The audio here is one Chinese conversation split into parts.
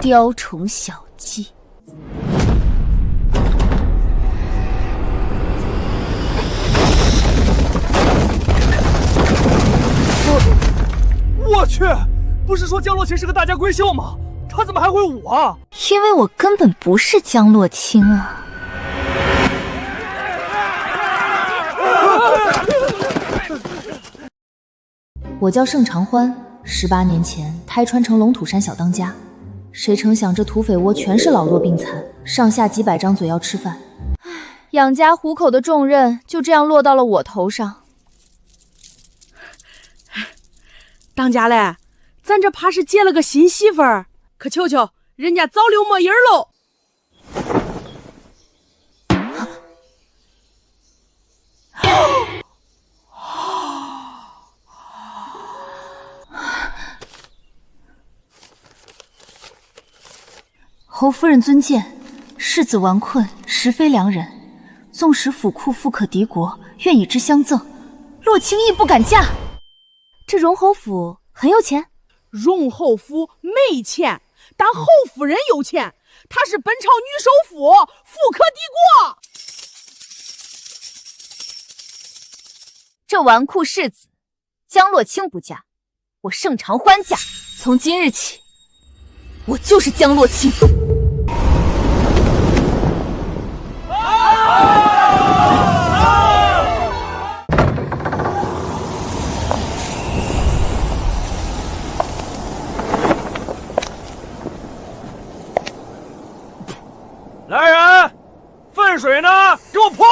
雕虫小技。我去，不是说江洛清是个大家闺秀吗？他怎么还会舞啊？因为我根本不是江洛清啊。我叫盛长欢，18年前胎穿成龙土山小当家，谁成想这土匪窝全是老弱病残，上下几百张嘴要吃饭，养家糊口的重任就这样落到了我头上。当家嘞，咱这怕是接了个新媳妇儿，可求求人家早溜没影喽。侯夫人尊见，世子顽困，实非良人。纵使府库富可敌国，愿以之相赠，洛清亦不敢嫁。这荣侯府很有钱？荣侯府没钱，但侯夫人有钱，她是本朝女首富，富可敌国。这纨绔世子，江洛清不嫁，我盛长欢嫁。从今日起，我就是江洛清。来人，粪水呢？给我泼！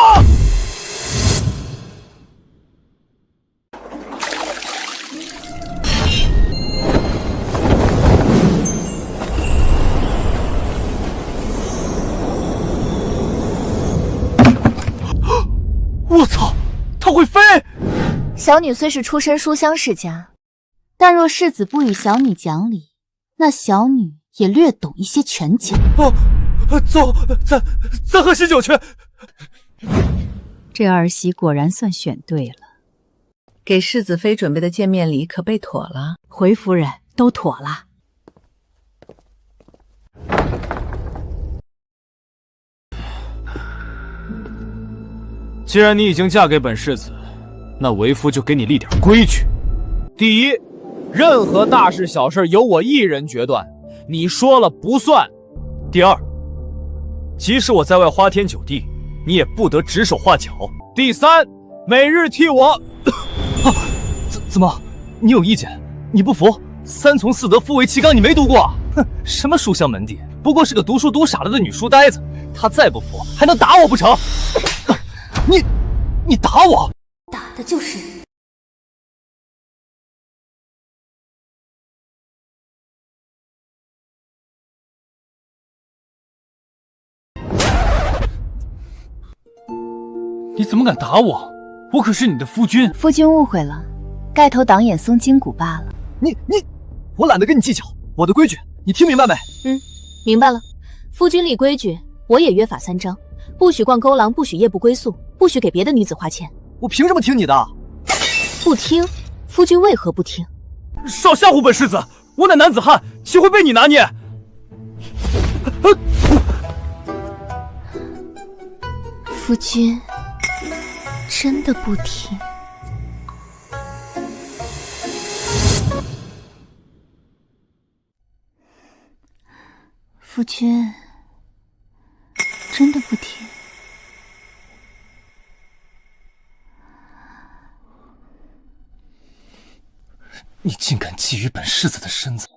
我操，它会飞！小女虽是出身书香世家，但若世子不与小女讲理，那小女也略懂一些拳脚。走，咱喝喜酒去。这儿媳果然算选对了，给世子妃准备的见面礼可备妥了。回夫人，都妥了。既然你已经嫁给本世子，那为夫就给你立点规矩。第一，任何大事小事由我一人决断，你说了不算。第二，即使我在外花天酒地，你也不得指手画脚。第三，每日替我怎么？你有意见？你不服？三从四德，夫为其纲，你没读过？哼，什么书香门第，不过是个读书读傻了的女书呆子。她再不服，还能打我不成？你打我？打的就是你。你怎么敢打我？我可是你的夫君。夫君误会了，盖头挡眼松筋骨罢了。我懒得跟你计较。我的规矩，你听明白没？明白了。夫君立规矩，我也约法3章：不许逛勾廊，不许夜不归宿，不许给别的女子花钱。我凭什么听你的？不听？夫君为何不听？少吓唬本世子！我乃男子汉，岂会被你拿捏？夫君真的不听？夫君真的不听？你竟敢觊觎本世子的身子！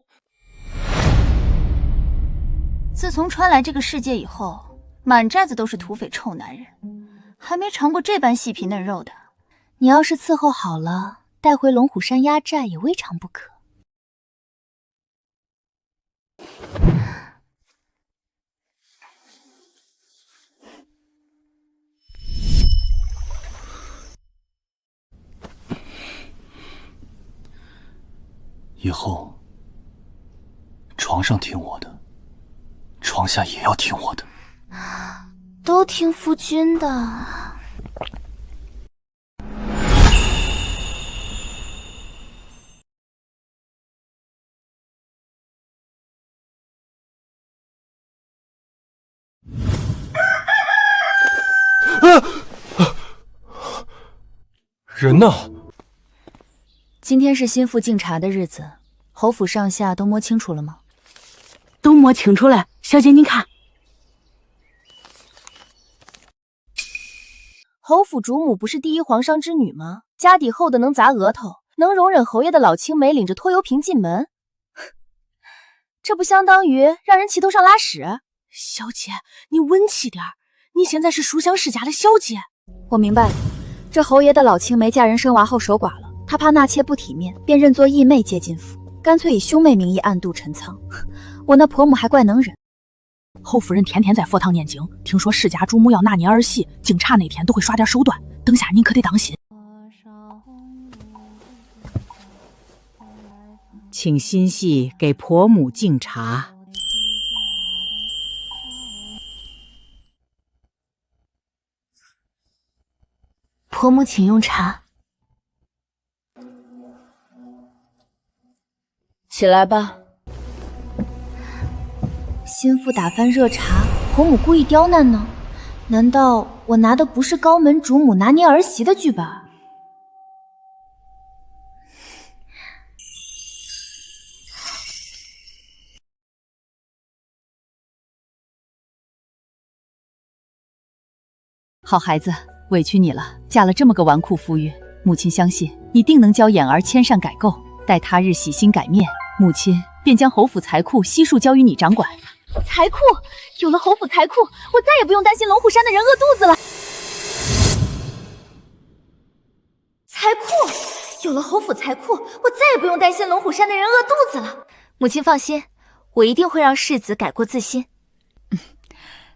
自从穿来这个世界以后，满寨子都是土匪臭男人，还没尝过这般细皮嫩肉的。你要是伺候好了，带回龙虎山压寨也未尝不可。以后，床上听我的，床下也要听我的，都听夫君的。人呢？今天是心腹敬茶的日子，侯府上下都摸清楚了吗？都摸清楚了，小姐你看。侯府主母不是第一皇上之女吗？家底厚的能砸额头，能容忍侯爷的老青梅领着拖油瓶进门，这不相当于让人齐头上拉屎？小姐，你稳气点儿，你现在是书香世家的小姐。我明白了，这侯爷的老青梅嫁人生娃后守寡了，他怕纳妾不体面，便认作义妹接进府，干脆以兄妹名义暗度陈仓。我那婆母还怪能忍。侯夫人天天在佛堂念经，听说世家主母要纳您儿媳，敬茶那天都会耍点手段，等下您可得当心。请心系给婆母敬茶。婆母请用茶。起来吧。心腹打翻热茶，婆母故意刁难呢？难道我拿的不是高门主母拿捏儿媳的剧本？好孩子，委屈你了，嫁了这么个纨绔夫婿，母亲相信你定能教眼儿迁善改垢，待他日洗心改面，母亲便将侯府财库悉数交于你掌管。财库，有了侯府财库，我再也不用担心龙虎山的人饿肚子了。财库，有了侯府财库，我再也不用担心龙虎山的人饿肚子了。母亲放心，我一定会让世子改过自新。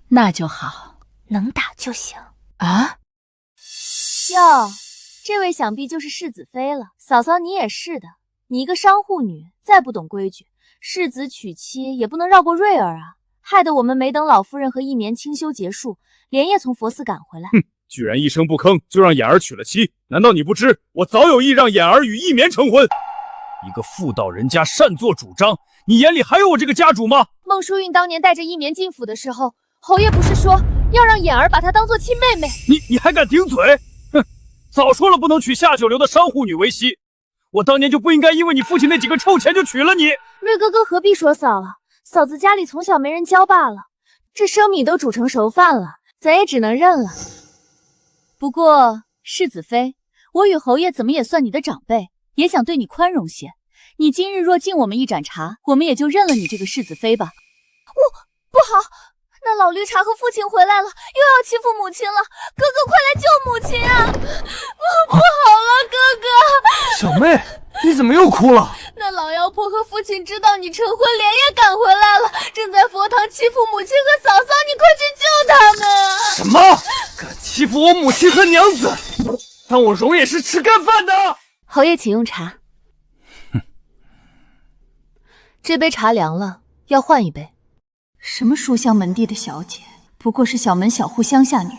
那就好，能打就行。啊？哟，这位想必就是世子妃了。嫂嫂你也是的，你一个商户女，再不懂规矩，世子娶妻也不能绕过瑞儿啊，害得我们没等老夫人和一年清修结束，连夜从佛寺赶回来。哼，居然一声不吭就让眼儿娶了妻，难道你不知我早有意让眼儿与一绵成婚？一个妇道人家擅作主张，你眼里还有我这个家主吗？孟淑韵当年带着一绵进府的时候，侯爷不是说要让眼儿把她当做亲妹妹？你还敢顶嘴？哼，早说了不能娶下九流的商户女为妻，我当年就不应该因为你父亲那几个臭钱就娶了你。瑞哥哥何必说嫂了，嫂子家里从小没人教罢了，这生米都煮成熟饭了，咱也只能认了。不过世子妃，我与侯爷怎么也算你的长辈，也想对你宽容些。你今日若敬我们一盏茶，我们也就认了你这个世子妃吧。不好，那老绿茶和父亲回来了，又要欺负母亲了，哥哥快来救母亲啊！不好了，哥哥！小妹，你怎么又哭了？那老妖婆和父亲知道你成婚，连夜赶回来了，正在佛堂欺负母亲和嫂嫂，你快去救他们啊！什么？敢欺负我母亲和娘子？当我容也是吃干饭的？侯爷请用茶。这杯茶凉了，要换一杯。什么书香门第的小姐，不过是小门小户乡下女人。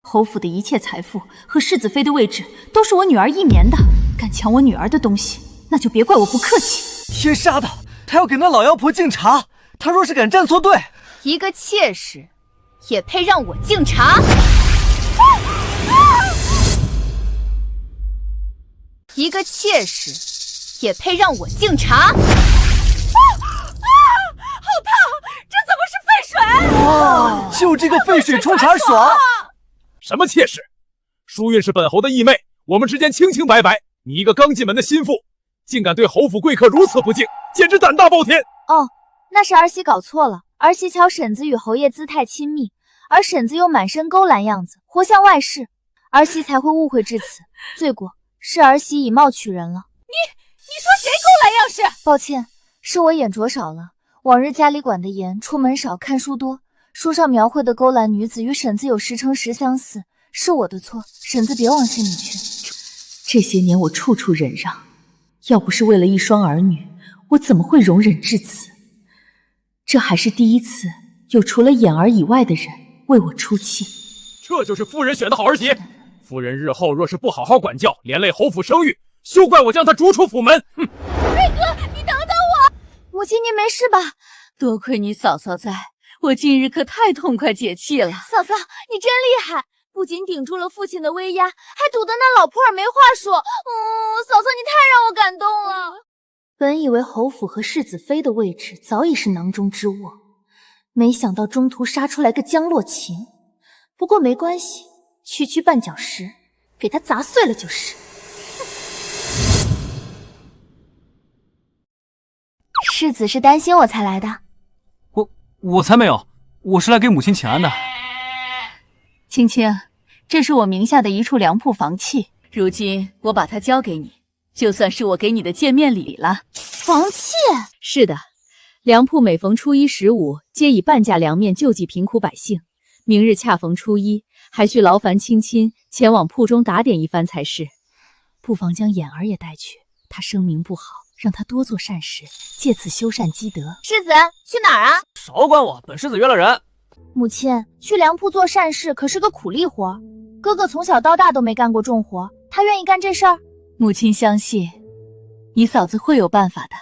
侯府的一切财富和世子妃的位置都是我女儿一绵的，敢抢我女儿的东西，那就别怪我不客气。天杀的，他要给那老妖婆敬茶，他若是敢站错队，一个妾室也配让我敬茶？一个妾室也配让我敬茶？好烫！这怎么是沸水？哇，就这个沸水冲茶爽！什么妾室？淑韵是本侯的义妹，我们之间清清白白。你一个刚进门的心腹，竟敢对侯府贵客如此不敬，简直胆大包天！哦，那是儿媳搞错了。儿媳瞧婶子与侯爷姿态亲密，而婶子又满身勾栏样子，活像外室，儿媳才会误会至此。罪过是儿媳以貌取人了。你说谁勾栏样式？抱歉，是我眼拙少了。往日家里管得严，出门少，看书多，书上描绘的勾栏女子与婶子有10成10相似，是我的错，婶子别往心里去。这些年我处处忍让，要不是为了一双儿女，我怎么会容忍至此？这还是第一次有除了眼儿以外的人为我出气。这就是夫人选的好儿媳。夫人日后若是不好好管教，连累侯府声誉，休怪我将她逐出府门。哼！瑞哥，你等等我！母亲，您没事吧？多亏你嫂嫂在，我今日可太痛快解气了。嫂嫂，你真厉害！不仅顶住了父亲的威压，还堵得那老普洱没话说。嫂嫂你太让我感动了。本以为侯府和世子妃的位置早已是囊中之物，没想到中途杀出来个江洛情。不过没关系，区绊脚石，给他砸碎了就是。世子是担心我才来的。我才没有，我是来给母亲请安的。青青，这是我名下的一处良铺房契，如今我把它交给你，就算是我给你的见面礼了。房契？是的，良铺每逢初一、15，皆以半价粮面救济贫苦百姓。明日恰逢初一，还需劳烦青青前往铺中打点一番才是。不妨将眼儿也带去，他声名不好，让他多做善事，借此修善积德。世子去哪儿啊？少管我，本世子约了人。母亲，去良铺做善事可是个苦力活，哥哥从小到大都没干过重活，他愿意干这事儿？母亲相信你嫂子会有办法的。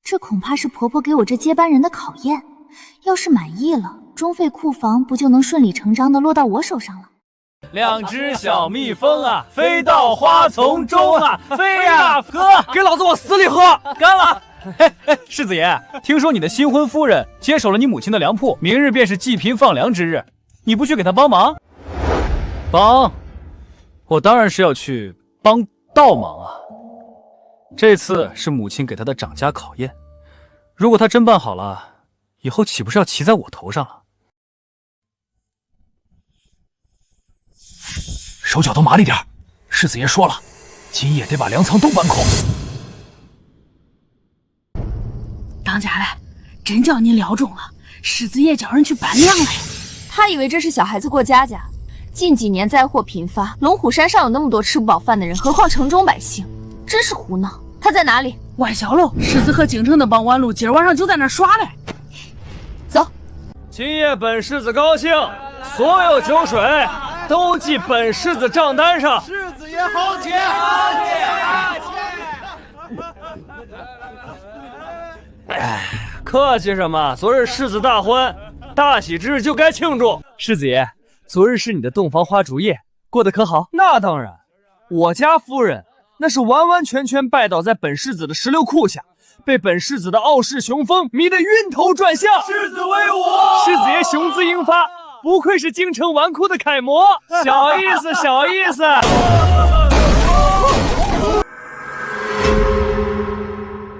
这恐怕是婆婆给我这接班人的考验，要是满意了，中费库房不就能顺理成章的落到我手上了？两只小蜜蜂啊，飞到花丛中啊，飞呀！喝，给老子往死里喝！干了！世子爷，听说你的新婚夫人接手了你母亲的粮铺，明日便是济贫放粮之日，你不去给她帮忙？帮？我当然是要去帮倒忙啊！这次是母亲给她的长家考验，如果她真办好了，以后岂不是要骑在我头上了？手脚都麻利点，世子爷说了，今夜得把粮仓都搬空。当家嘞，真叫您聊中了，世子爷叫人去搬粮嘞。他以为这是小孩子过家家。近几年灾祸频发，龙虎山上有那么多吃不饱饭的人，何况城中百姓，真是胡闹。他在哪里？外小楼，世子和京城的帮完路，今儿晚上就在那耍嘞。走。今夜本世子高兴，所有酒水都记本世子账单上。世子爷好钱！哎，客气什么？昨日世子大欢，大喜之日就该庆祝。世子爷，昨日是你的洞房花烛夜，过得可好？那当然，我家夫人那是完完全全拜倒在本世子的石榴裤下，被本世子的傲视雄风迷得晕头转向。世子为我，世子爷雄姿英发，不愧是京城纨绔的楷模。小意思，小意思。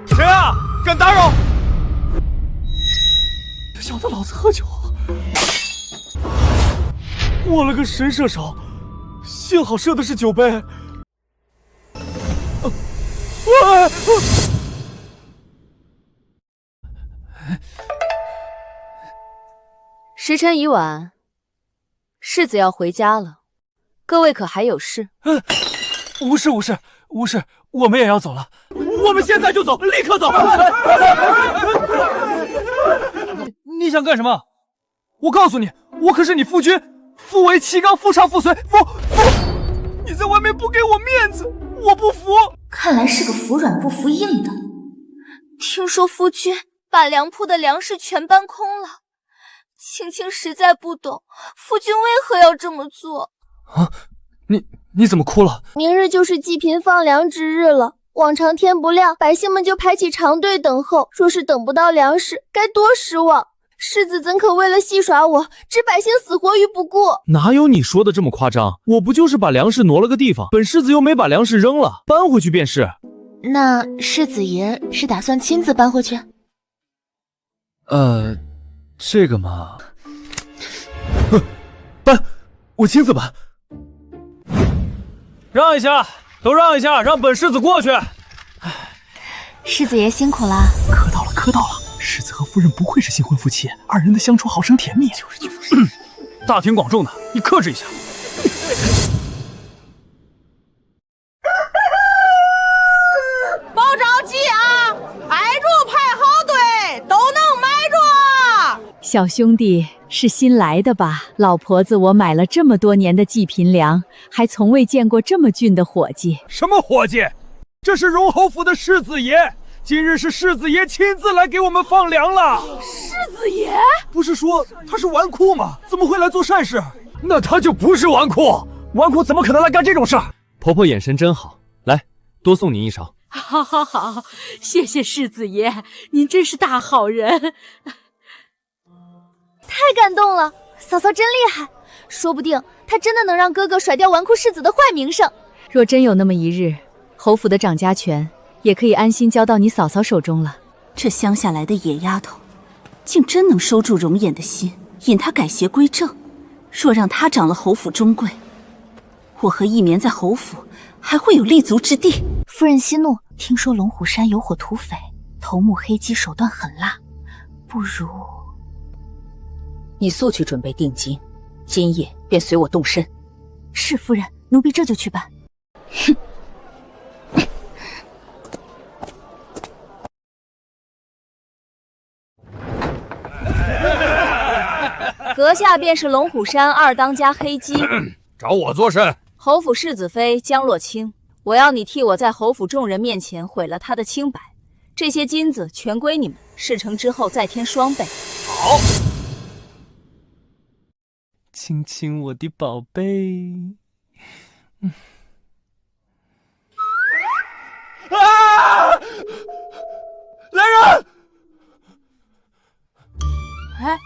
谁啊？敢打扰！小的老子喝酒，我了个神射手，幸好射的是酒杯。时辰已晚，世子要回家了，各位可还有事？无事，我们也要走了。我们现在就走，立刻走！你想干什么？我告诉你，我可是你夫君，夫为妻纲，夫唱妇随，你在外面不给我面子，我不服。看来是个服软不服硬的。听说夫君把粮铺的粮食全搬空了，青青实在不懂，夫君为何要这么做？啊，你怎么哭了？明日就是济贫放粮之日了。往常天不亮，百姓们就排起长队等候，若是等不到粮食，该多失望！世子怎可为了戏耍我，置百姓死活于不顾？哪有你说的这么夸张？我不就是把粮食挪了个地方，本世子又没把粮食扔了，搬回去便是。那世子爷是打算亲自搬回去？这个嘛，搬，我亲自搬。让一下，都让一下，让本世子过去。世子爷辛苦了。磕到了。世子和夫人不愧是新婚夫妻，二人的相处好生甜蜜。就是。大庭广众的，你克制一下。别着急啊，挨住排好队，都能买着。小兄弟是新来的吧？老婆子，我买了这么多年的济贫粮，还从未见过这么俊的伙计。什么伙计？这是荣侯府的世子爷。今日是世子爷亲自来给我们放粮了。世子爷不是说他是纨绔吗？怎么会来做善事？那他就不是纨绔，纨绔怎么可能来干这种事儿？婆婆眼神真好，来，多送您一勺。好好好，谢谢世子爷，您真是大好人。太感动了，嫂嫂真厉害，说不定她真的能让哥哥甩掉纨绔世子的坏名声。若真有那么一日，侯府的掌家权也可以安心交到你嫂嫂手中了。这乡下来的野丫头，竟真能收住容颜的心，引她改邪归正。若让她掌了侯府中贵，我和一绵在侯府还会有立足之地。夫人息怒，听说龙虎山有伙土匪，头目黑鸡手段狠辣，不如你速去准备定金，今夜便随我动身。是夫人，奴婢这就去办。哼。阁下便是龙虎山二当家黑鸡，找我做甚？侯府世子妃江洛清，我要你替我在侯府众人面前毁了她的清白。这些金子全归你们，事成之后再添双倍。好。亲亲我的宝贝。啊！来人！哎，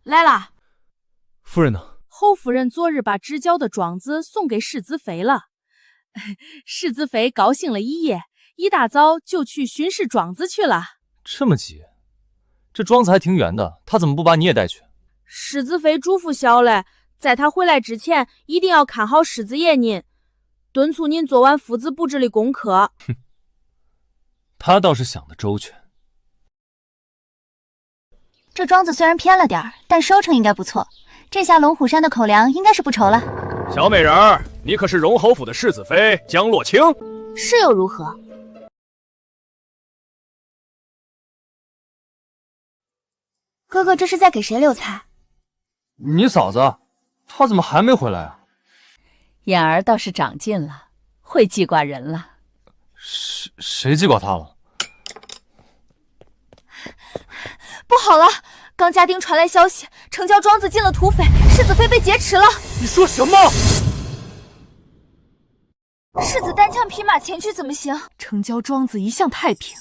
来啦！夫人呢？侯夫人昨日把织交的庄子送给世子妃了，世子妃高兴了一夜，一大早就去巡视庄子去了。这么急？这庄子还挺远的，她怎么不把你也带去？世子妃嘱咐小嘞，在她回来之前，一定要看好世子爷您，敦促您做完夫子布置的功课。哼，她倒是想得周全。这庄子虽然偏了点但收成应该不错。这下龙虎山的口粮应该是不愁了。小美人儿，你可是荣侯府的世子妃江洛清？是又如何？哥哥这是在给谁留菜？你嫂子，她怎么还没回来啊？眼儿倒是长进了，会记挂人了。谁记挂她了？不好了！刚家丁传来消息，城郊庄子进了土匪，世子妃被劫持了。你说什么？世子单枪匹马前去怎么行？城郊庄子一向太平，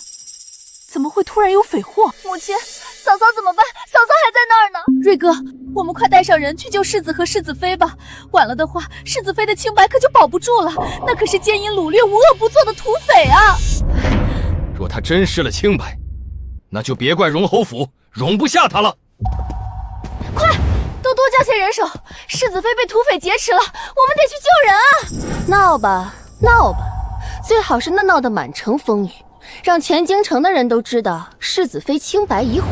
怎么会突然有匪祸？母亲，嫂嫂怎么办？嫂嫂还在那儿呢。瑞哥，我们快带上人去救世子和世子妃吧，晚了的话，世子妃的清白可就保不住了。那可是奸淫掳掠、无恶不作的土匪啊！若他真失了清白，那就别怪荣侯府容不下他了。快，多叫些人手！世子妃被土匪劫持了，我们得去救人啊！闹吧，闹吧，最好是闹得满城风雨，让全京城的人都知道世子妃清白已毁。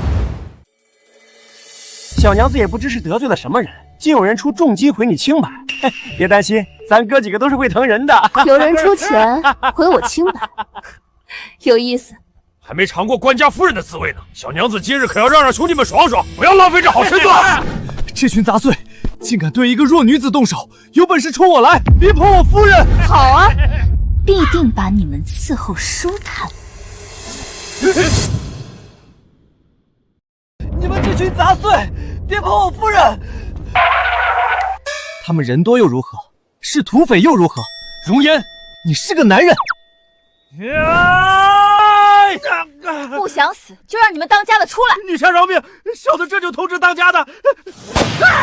小娘子也不知是得罪了什么人，竟有人出重金毁你清白。别担心，咱哥几个都是会疼人的。有人出钱毁我清白，有意思。还没尝过官家夫人的滋味呢，小娘子今日可要让兄弟们爽爽，不要浪费这好身段。这群杂碎竟敢对一个弱女子动手，有本事冲我来，别碰我夫人！好啊，必定把你们伺候舒坦。你们这群杂碎，别碰我夫人！他们人多又如何？是土匪又如何？容颜，你是个男人。不想死就让你们当家的出来！女侠饶命！小的这就通知当家的。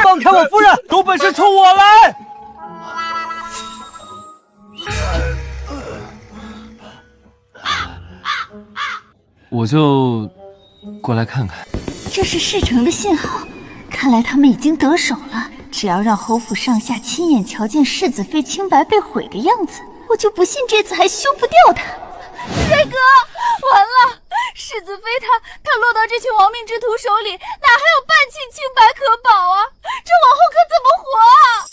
放开我夫人！有本事冲我来！我就过来看看。这是事成的信号，看来他们已经得手了。只要让侯府上下亲眼瞧见世子妃清白被毁的样子，我就不信这次还休不掉他。瑞哥，完了！世子妃她落到这群亡命之徒手里，哪还有半斤清白可保啊？这往后可怎么活啊？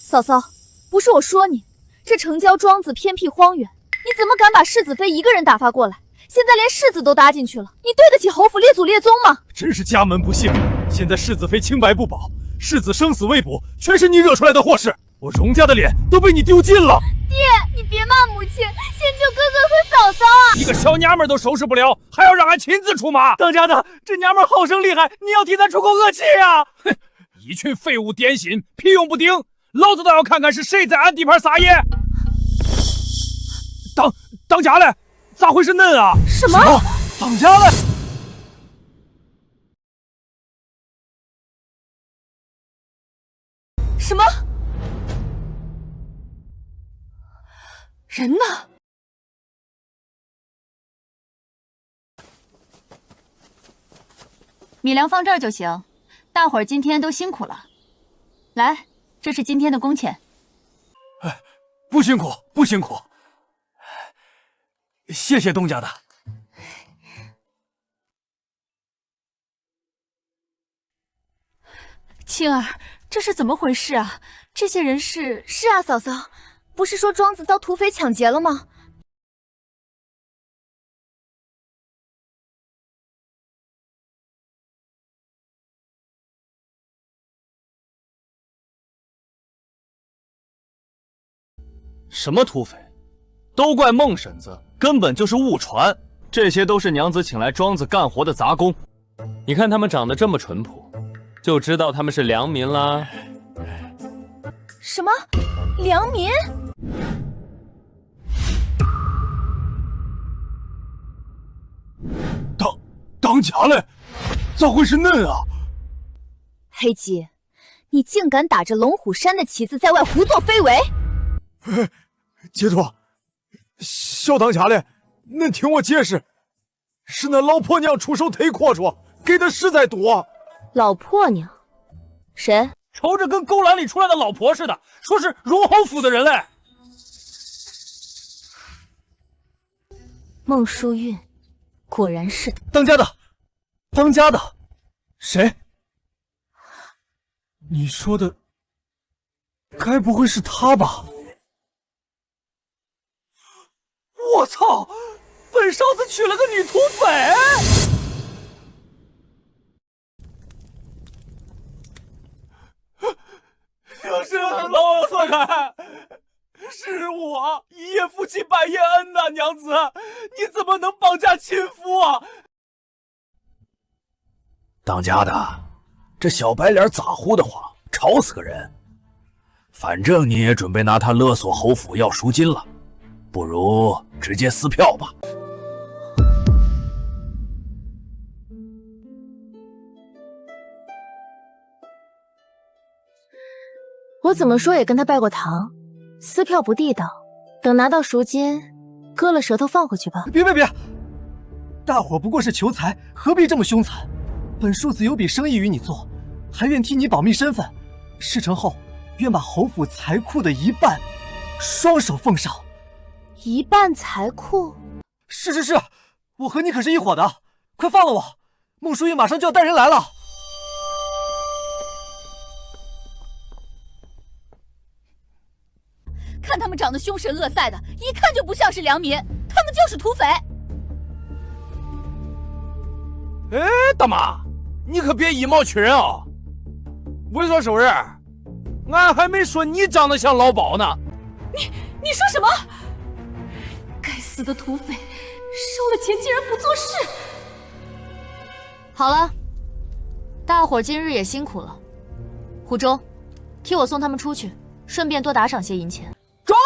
嫂嫂，不是我说你，这城郊庄子偏僻荒远，你怎么敢把世子妃一个人打发过来？现在连世子都搭进去了，你对得起侯府列祖列宗吗？真是家门不幸！现在世子妃清白不保，世子生死未卜，全是你惹出来的祸事，我荣家的脸都被你丢尽了。爹，你别骂母亲，先救哥哥和嫂嫂啊！一个小娘们都收拾不了，还要让俺亲自出马？当家的，这娘们好生厉害，你要替咱出口恶气呀！哼，一群废物点心，屁用不顶！老子倒要看看是谁在俺地盘撒野！当家嘞？咋回事恁啊？什么？当家嘞？什么？人呢？米粮放这儿就行，大伙儿今天都辛苦了。来，这是今天的工钱。不辛苦，不辛苦，谢谢东家的。青儿，这是怎么回事啊？这些人是……是啊，嫂嫂，不是说庄子遭土匪抢劫了吗？什么土匪？都怪孟婶子，根本就是误传。这些都是娘子请来庄子干活的杂工。你看他们长得这么淳朴，就知道他们是良民啦。什么？良民？当家嘞？咋会是恁啊？黑鸡，你竟敢打着龙虎山的旗子在外胡作非为！姐头，小当家嘞，恁听我解释，是那老婆娘出手忒阔绰，给的实在多。老婆娘？谁？瞅着跟勾栏里出来的老婆似的，说是荣侯府的人嘞。孟淑韵，果然是当家的，当家的，谁？你说的，该不会是他吧？我操！本少子娶了个女土匪！就是老四开，是我一夜夫妻百夜恩呐，娘子，你怎么能绑架亲夫啊？当家的，这小白脸咋呼的慌，吵死个人。反正你也准备拿他勒索侯府要赎金了，不如直接撕票吧。我怎么说也跟他拜过堂，撕票不地道，等拿到赎金，割了舌头放回去吧。别！大伙不过是求财，何必这么凶残？本庶子有笔生意与你做，还愿替你保密身份。事成后，愿把侯府财库的一半，双手奉上。一半财库？是，我和你可是一伙的，快放了我！孟淑玉马上就要带人来了。看他们长得凶神恶煞的，一看就不像是良民，他们就是土匪。哎，大妈，你可别以貌取人啊！猥琐收人，俺还没说你长得像老鸨呢。你说什么？该死的土匪，收了钱竟然不做事！好了，大伙儿今日也辛苦了，虎州，替我送他们出去，顺便多打赏些银钱。装！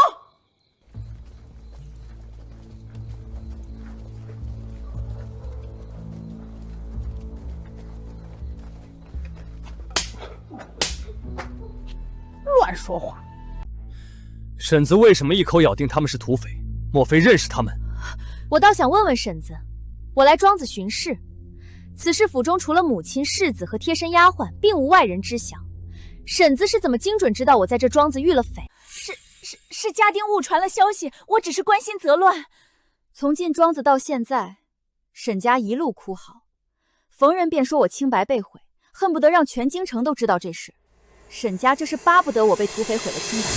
乱说话！婶子为什么一口咬定他们是土匪？莫非认识他们？我倒想问问婶子，我来庄子巡视，此事府中除了母亲、世子和贴身丫鬟，并无外人知晓。婶子是怎么精准知道我在这庄子遇了匪？是家丁误传了消息，我只是关心则乱。从进庄子到现在，沈家一路哭嚎，逢人便说我清白被毁，恨不得让全京城都知道这事。沈家这是巴不得我被土匪毁了清白。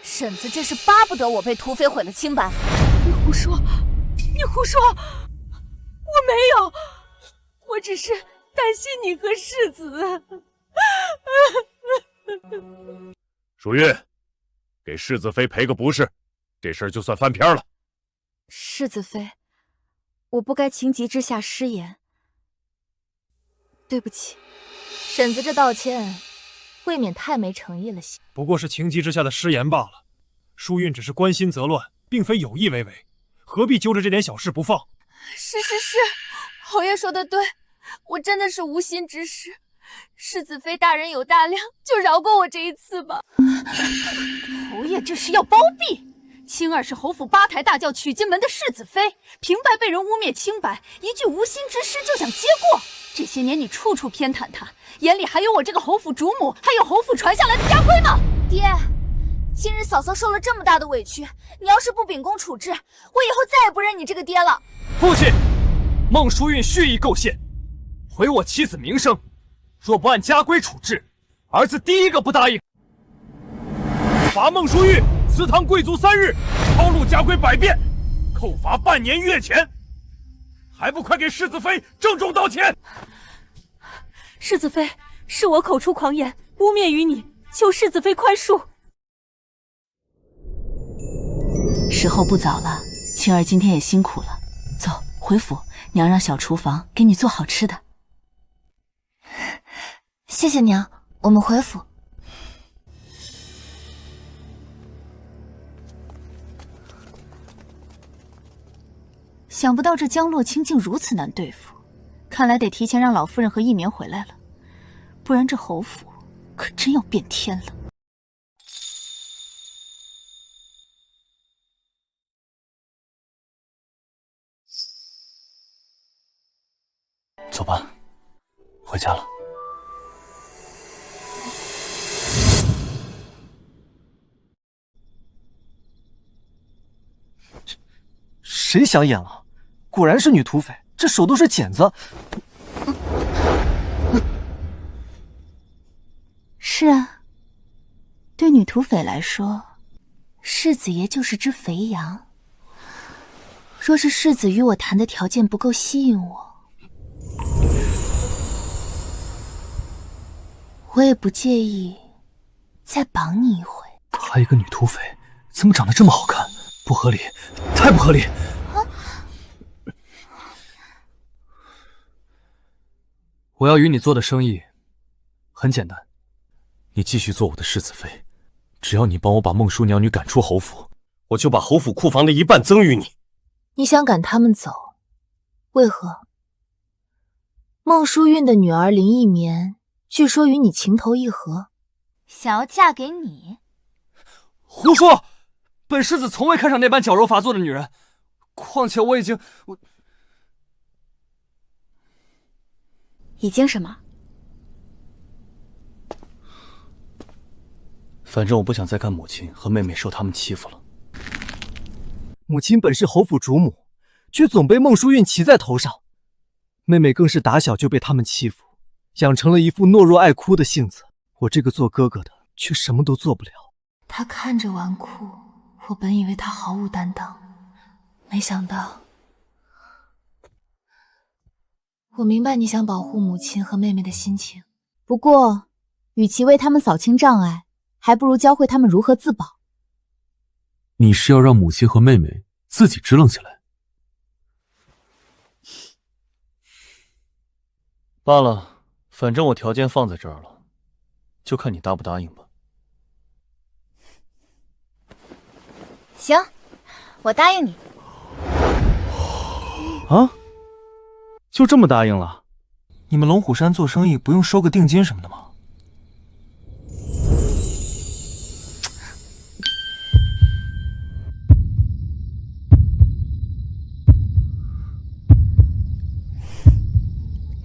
婶子这是巴不得我被土匪毁了清白。你胡说！我没有，我只是担心你和世子。淑玉，给世子妃赔个不是，这事儿就算翻篇了。世子妃，我不该情急之下失言，对不起，婶子这道歉未免太没诚意了些。不过是情急之下的失言罢了。淑韵只是关心则乱，并非有意为为，何必揪着这点小事不放？是，侯爷说的对，我真的是无心之失。世子妃大人有大量，就饶过我这一次吧。侯爷这是要包庇！青儿是侯府八抬大轿娶进门的世子妃，平白被人污蔑清白，一句无心之失就想接过。这些年你处处偏袒她，眼里还有我这个侯府主母，还有侯府传下来的家规吗？爹，今日嫂嫂受了这么大的委屈，你要是不秉公处置，我以后再也不认你这个爹了。父亲，孟淑韵蓄意构陷，毁我妻子名声，若不按家规处置，儿子第一个不答应。罚孟淑韵祠堂跪足3日，抄录家规100遍，扣罚半年月钱，还不快给世子妃郑重道歉！世子妃，是我口出狂言，污蔑于你，求世子妃宽恕。时候不早了，青儿今天也辛苦了，走回府，娘让小厨房给你做好吃的。谢谢娘，我们回府。想不到这江洛清竟如此难对付，看来得提前让老夫人和一棉回来了，不然这侯府可真要变天了。走吧，回家了。谁想演了？果然是女土匪，这手都是茧子。是啊，对女土匪来说，世子爷就是只肥羊。若是世子与我谈的条件不够吸引我，我也不介意再绑你一回。她一个女土匪，怎么长得这么好看？不合理，太不合理！我要与你做的生意很简单，你继续做我的世子妃，只要你帮我把孟淑娘女赶出侯府，我就把侯府库房的1半赠与你。你想赶他们走，为何？孟淑韵的女儿林一棉，据说与你情投意合，想要嫁给你。胡说！本世子从未看上那般矫揉乏作的女人，况且我已经什么？反正我不想再看母亲和妹妹受他们欺负了。母亲本是侯府主母，却总被孟淑韵骑在头上，妹妹更是打小就被他们欺负，养成了一副懦弱爱哭的性子。我这个做哥哥的却什么都做不了。他看着纨绔，我本以为他毫无担当，没想到。我明白你想保护母亲和妹妹的心情，不过，与其为他们扫清障碍，还不如教会他们如何自保。你是要让母亲和妹妹自己支棱起来？罢了，反正我条件放在这儿了，就看你答不答应吧。行，我答应你。啊？就这么答应了？你们龙虎山做生意不用收个定金什么的吗？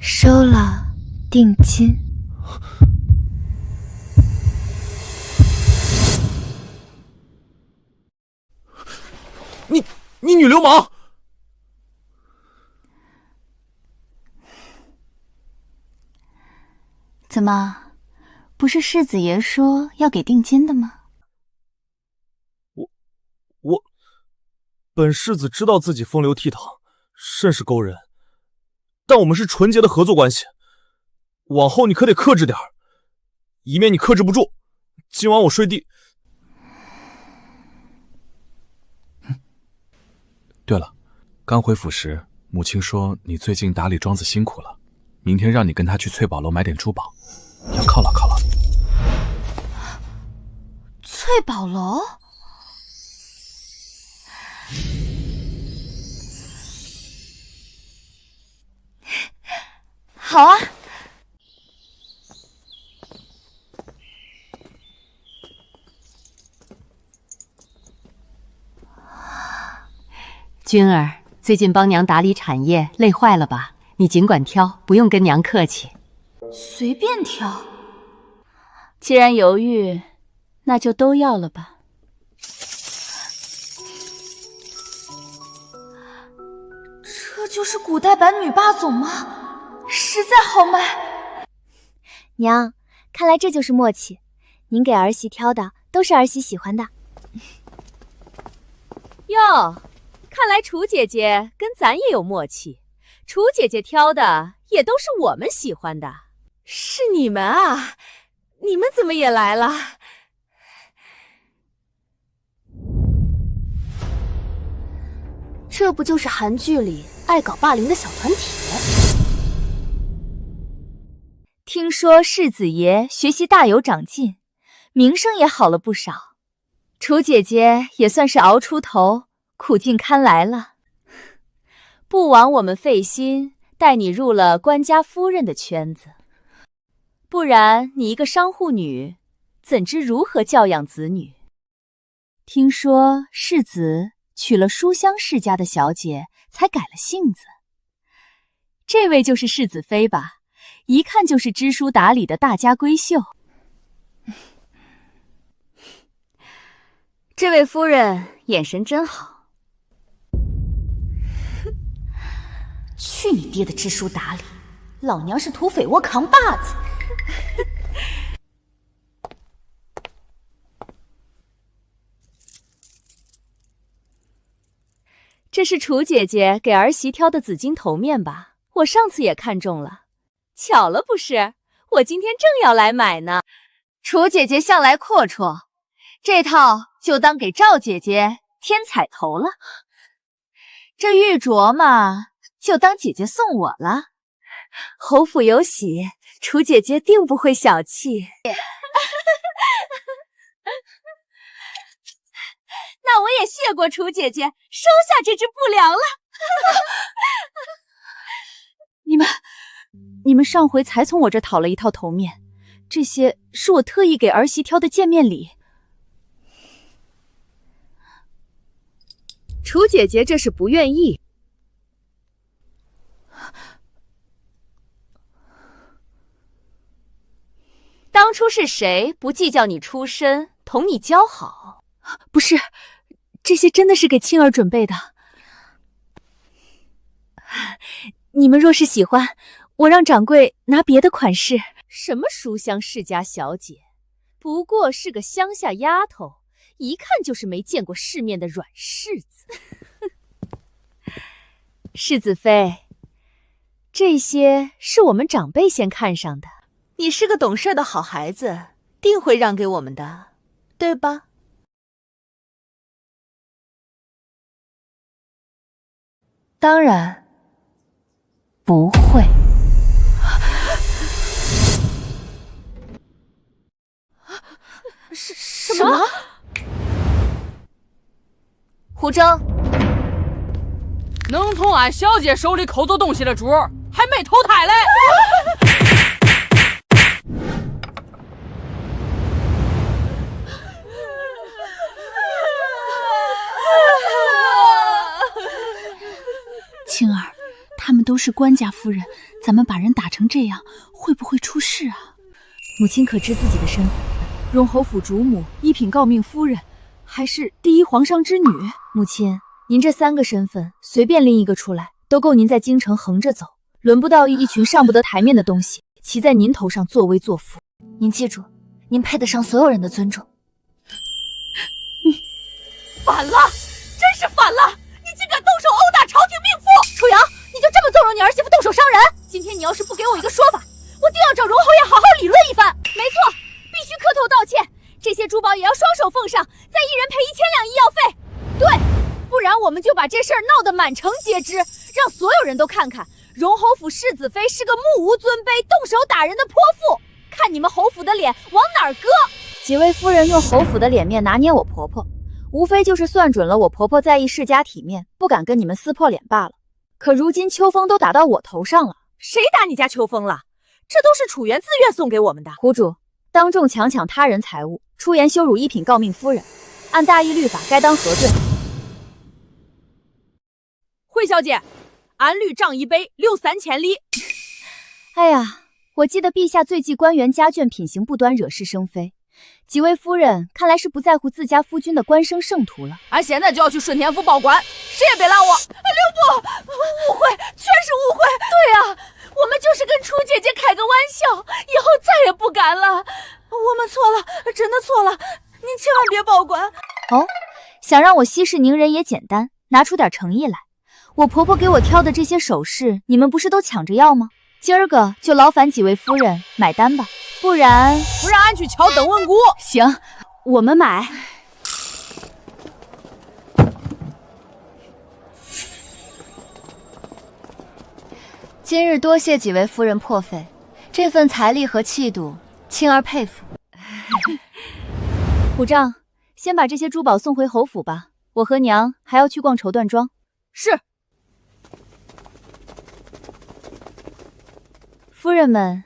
收了定金。你女流氓！怎么，不是世子爷说要给定金的吗？本世子知道自己风流倜傥，甚是勾人，但我们是纯洁的合作关系，往后你可得克制点，以免你克制不住。今晚我睡地。对了，刚回府时，母亲说你最近打理庄子辛苦了，明天让你跟他去翠宝楼买点珠宝，要犒劳犒劳你。翠宝楼？好啊。君儿，最近帮娘打理产业，累坏了吧？你尽管挑，不用跟娘客气。随便挑。既然犹豫，那就都要了吧。这就是古代版女霸总吗？实在好卖。娘，看来这就是默契。您给儿媳挑的都是儿媳喜欢的。哟，看来楚姐姐跟咱也有默契。楚姐姐挑的也都是我们喜欢的。是你们啊？你们怎么也来了？这不就是韩剧里爱搞霸凌的小团体？听说世子爷学习大有长进，名声也好了不少。楚姐姐也算是熬出头，苦尽堪来了。不枉我们费心带你入了官家夫人的圈子，不然你一个商户女，怎知如何教养子女？听说世子娶了书香世家的小姐，才改了性子。这位就是世子妃吧？一看就是知书达理的大家闺秀。这位夫人眼神真好。去你爹的知书达理，老娘是土匪窝扛把子。这是楚姐姐给儿媳挑的紫金头面吧？我上次也看中了。巧了不是？我今天正要来买呢。楚姐姐向来阔绰，这套就当给赵姐姐添彩头了。这玉镯嘛，就当姐姐送我了。侯府有喜，楚姐姐定不会小气。那我也谢过楚姐姐，收下这只不良了。你们上回才从我这讨了一套头面，这些是我特意给儿媳挑的见面礼。楚姐姐这是不愿意。当初是谁不计较你出身，同你交好？不是，这些真的是给沁儿准备的。你们若是喜欢，我让掌柜拿别的款式。什么书香世家小姐，不过是个乡下丫头，一看就是没见过世面的软柿子。世子妃，这些是我们长辈先看上的。你是个懂事的好孩子，定会让给我们的，对吧？当然不会。什么？胡征，能从俺小姐手里抠走东西的主儿，还没投胎嘞！青儿，他们都是官家夫人，咱们把人打成这样，会不会出事啊？母亲可知自己的身份？荣侯府主母，一品诰命夫人，还是第一皇上之女？母亲，您这3个身份，随便拎一个出来，都够您在京城横着走，轮不到一群上不得台面的东西骑在您头上作威作福。您记住，您配得上所有人的尊重。反了，真是反了！你竟敢动手殴打朝廷命妇！楚阳，你就这么纵容你儿媳妇动手伤人？今天你要是不给我一个说法，我定要找荣侯爷好好理论一番。没错，必须磕头道歉，这些珠宝也要双手奉上，再一人赔1000两医药费。对，不然我们就把这事儿闹得满城皆知，让所有人都看看荣侯府世子妃是个目无尊卑、动手打人的泼妇，看你们侯府的脸往哪儿搁！几位夫人用侯府的脸面拿捏我婆婆，无非就是算准了我婆婆在意世家体面，不敢跟你们撕破脸罢了。可如今秋风都打到我头上了，谁打你家秋风了？这都是楚原自愿送给我们的。胡主，当众强抢他人财物，出言羞辱一品诰命夫人，按大义律法该当何罪？惠小姐，按律杖一杯，6三千里。哎呀，我记得陛下最忌官员家眷品行不端，惹是生非。几位夫人看来是不在乎自家夫君的官声圣途了。俺现在就要去顺天府报官，谁也别拦我！刘伯，误会，全是误会。对啊，我们就是跟楚姐姐开个玩笑，以后再也不敢了。我们错了，真的错了，您千万别报官。哦，想让我息事宁人也简单，拿出点诚意来。我婆婆给我挑的这些首饰，你们不是都抢着要吗？今儿个就劳烦几位夫人买单吧，不然俺去敲邓文谷。行，我们买。今日多谢几位夫人破费，这份财力和气度，青儿佩服。虎杖，先把这些珠宝送回侯府吧，我和娘还要去逛绸缎庄。是。夫人们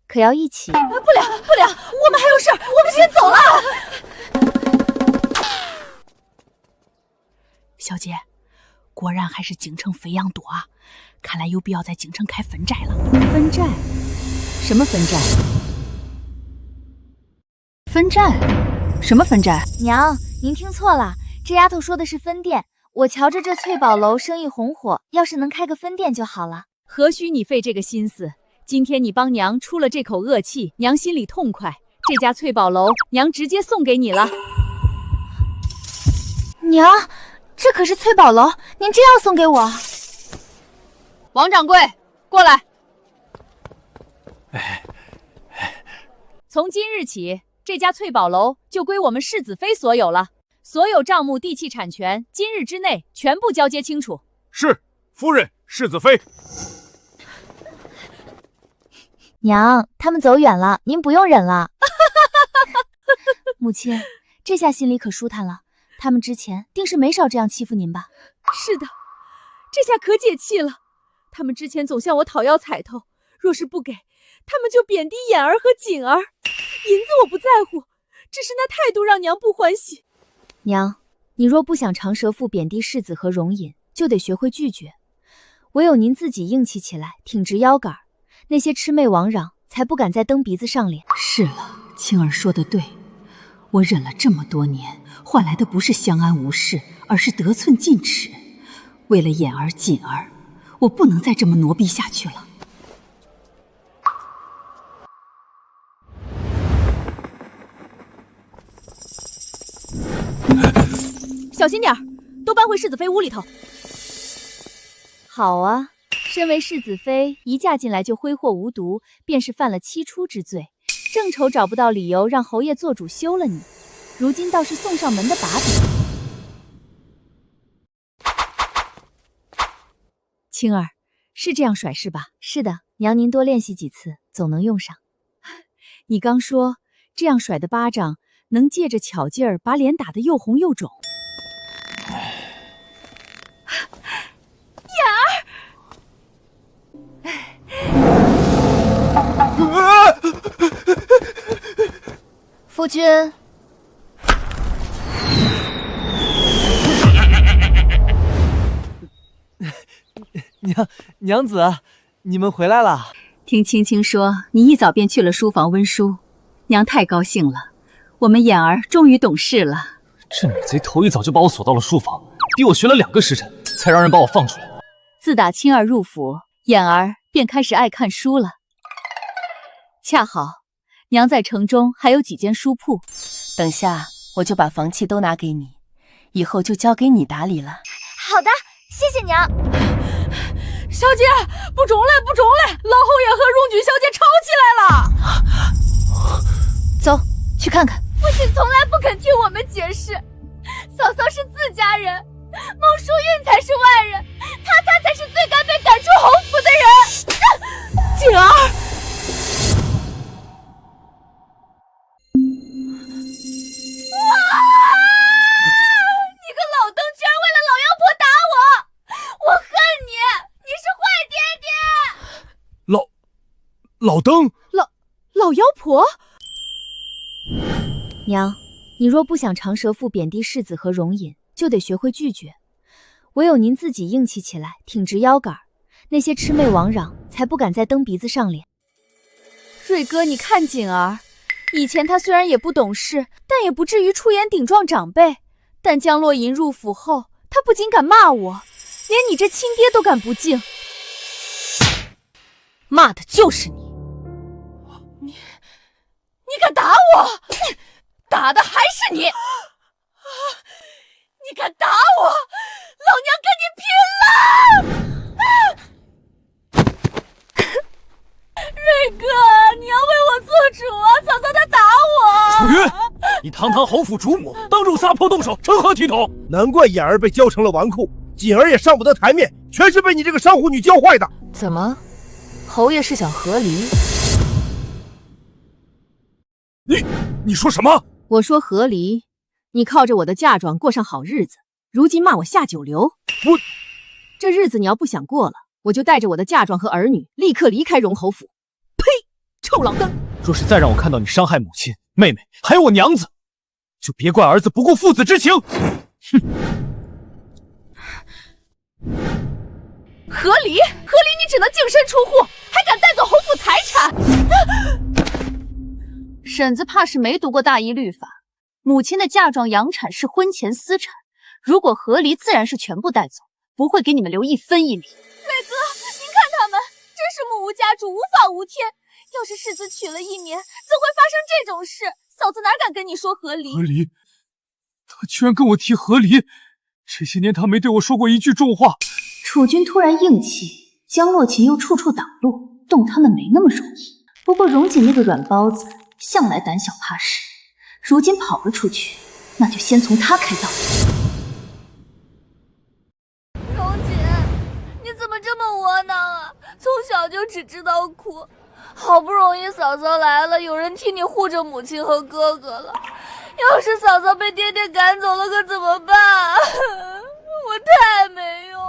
可要一起？不了，我们还有事儿，我们先走了。小姐，果然还是京城肥羊多啊！看来有必要在京城开分寨了。分寨？什么分寨？分寨？什么分寨？娘，您听错了，这丫头说的是分店。我瞧着这翠宝楼生意红火，要是能开个分店就好了。何须你费这个心思？今天你帮娘出了这口恶气，娘心里痛快。这家翠宝楼，娘直接送给你了。娘，这可是翠宝楼，您真要送给我？王掌柜，过来。从今日起，这家翠宝楼就归我们世子妃所有了。所有账目、地契产权，今日之内全部交接清楚。是，夫人，世子妃。娘，他们走远了，您不用忍了。母亲，这下心里可舒坦了。他们之前定是没少这样欺负您吧？是的，这下可解气了。他们之前总向我讨要彩头，若是不给，他们就贬低眼儿和锦儿。银子我不在乎，只是那态度让娘不欢喜。娘，你若不想长舌妇贬低世子和容隐，就得学会拒绝。唯有您自己硬气起来，挺直腰杆，那些魑魅魍魉才不敢再蹬鼻子上脸。是了，青儿说的对，我忍了这么多年，换来的不是相安无事，而是得寸进尺。为了眼儿锦儿，我不能再这么挪逼下去了。小心点儿，都搬回世子妃屋里头。好啊，身为世子妃，一嫁进来就挥霍无度，便是犯了七出之罪。正愁找不到理由让侯爷做主休了你，如今倒是送上门的把柄。青儿，是这样甩是吧？是的，娘您多练习几次，总能用上。你刚说这样甩的巴掌，能借着巧劲儿把脸打得又红又肿。夫君，娘子，你们回来了。听青青说你一早便去了书房温书，娘太高兴了。我们眼儿终于懂事了。这女贼头一早就把我锁到了书房，逼我学了2个时辰，才让人把我放出来。自打青儿入府，眼儿便开始爱看书了。恰好娘在城中还有几间书铺，等下我就把房契都拿给你，以后就交给你打理了。好的，谢谢娘。小姐，不中嘞，不中嘞！老侯爷和荣君小姐吵起来了。走，去看看。父亲从来不肯听我们解释，嫂嫂是自家人，孟淑韵才是外人，她才是最该被赶出侯府的人。景儿，你个老登居然为了老妖婆打我，我恨你，你是坏爹爹。老登，老妖婆。娘，你若不想长舌妇贬低世子和容隐，就得学会拒绝。唯有您自己硬气起来，挺直腰杆，那些魑魅魍魉才不敢再蹬鼻子上脸。瑞哥，你看景儿，以前他虽然也不懂事，但也不至于出言顶撞长辈。但江洛银入府后，他不仅敢骂我，连你这亲爹都敢不敬。骂的就是你。你敢打我，打的还是你！你敢打我，老娘跟你拼了！瑞哥，你要为我做主啊！嫂嫂她打我。楚云，你堂堂侯府主母，当众撒泼动手，成何体统？难怪眼儿被教成了纨绔，锦儿也上不得台面，全是被你这个商户女教坏的。怎么，侯爷是想和离？你说什么？我说和离，你靠着我的嫁妆过上好日子，如今骂我下九流。这日子你要不想过了，我就带着我的嫁妆和儿女立刻离开荣侯府。呸！臭老登！若是再让我看到你伤害母亲、妹妹，还有我娘子，就别怪儿子不顾父子之情。哼！和离，你只能净身出户，还敢带走侯府财产！婶子怕是没读过大义律法，母亲的嫁妆养产是婚前私产，如果和离，自然是全部带走，不会给你们留一分一厘。瑞哥，您看他们，真是目无家主，无法无天。要是世子娶了一棉，怎会发生这种事？嫂子哪敢跟你说和离？和离，他居然跟我提和离，这些年他没对我说过一句重话。楚军突然硬气，江洛琴又处处挡路，动他们没那么容易。不过荣锦那个软包子向来胆小怕事，如今跑了出去，那就先从他开刀。荣锦，你怎么这么窝囊啊？从小就只知道哭，好不容易嫂嫂来了，有人替你护着母亲和哥哥了。要是嫂嫂被爹爹赶走了，可怎么办？我太没用。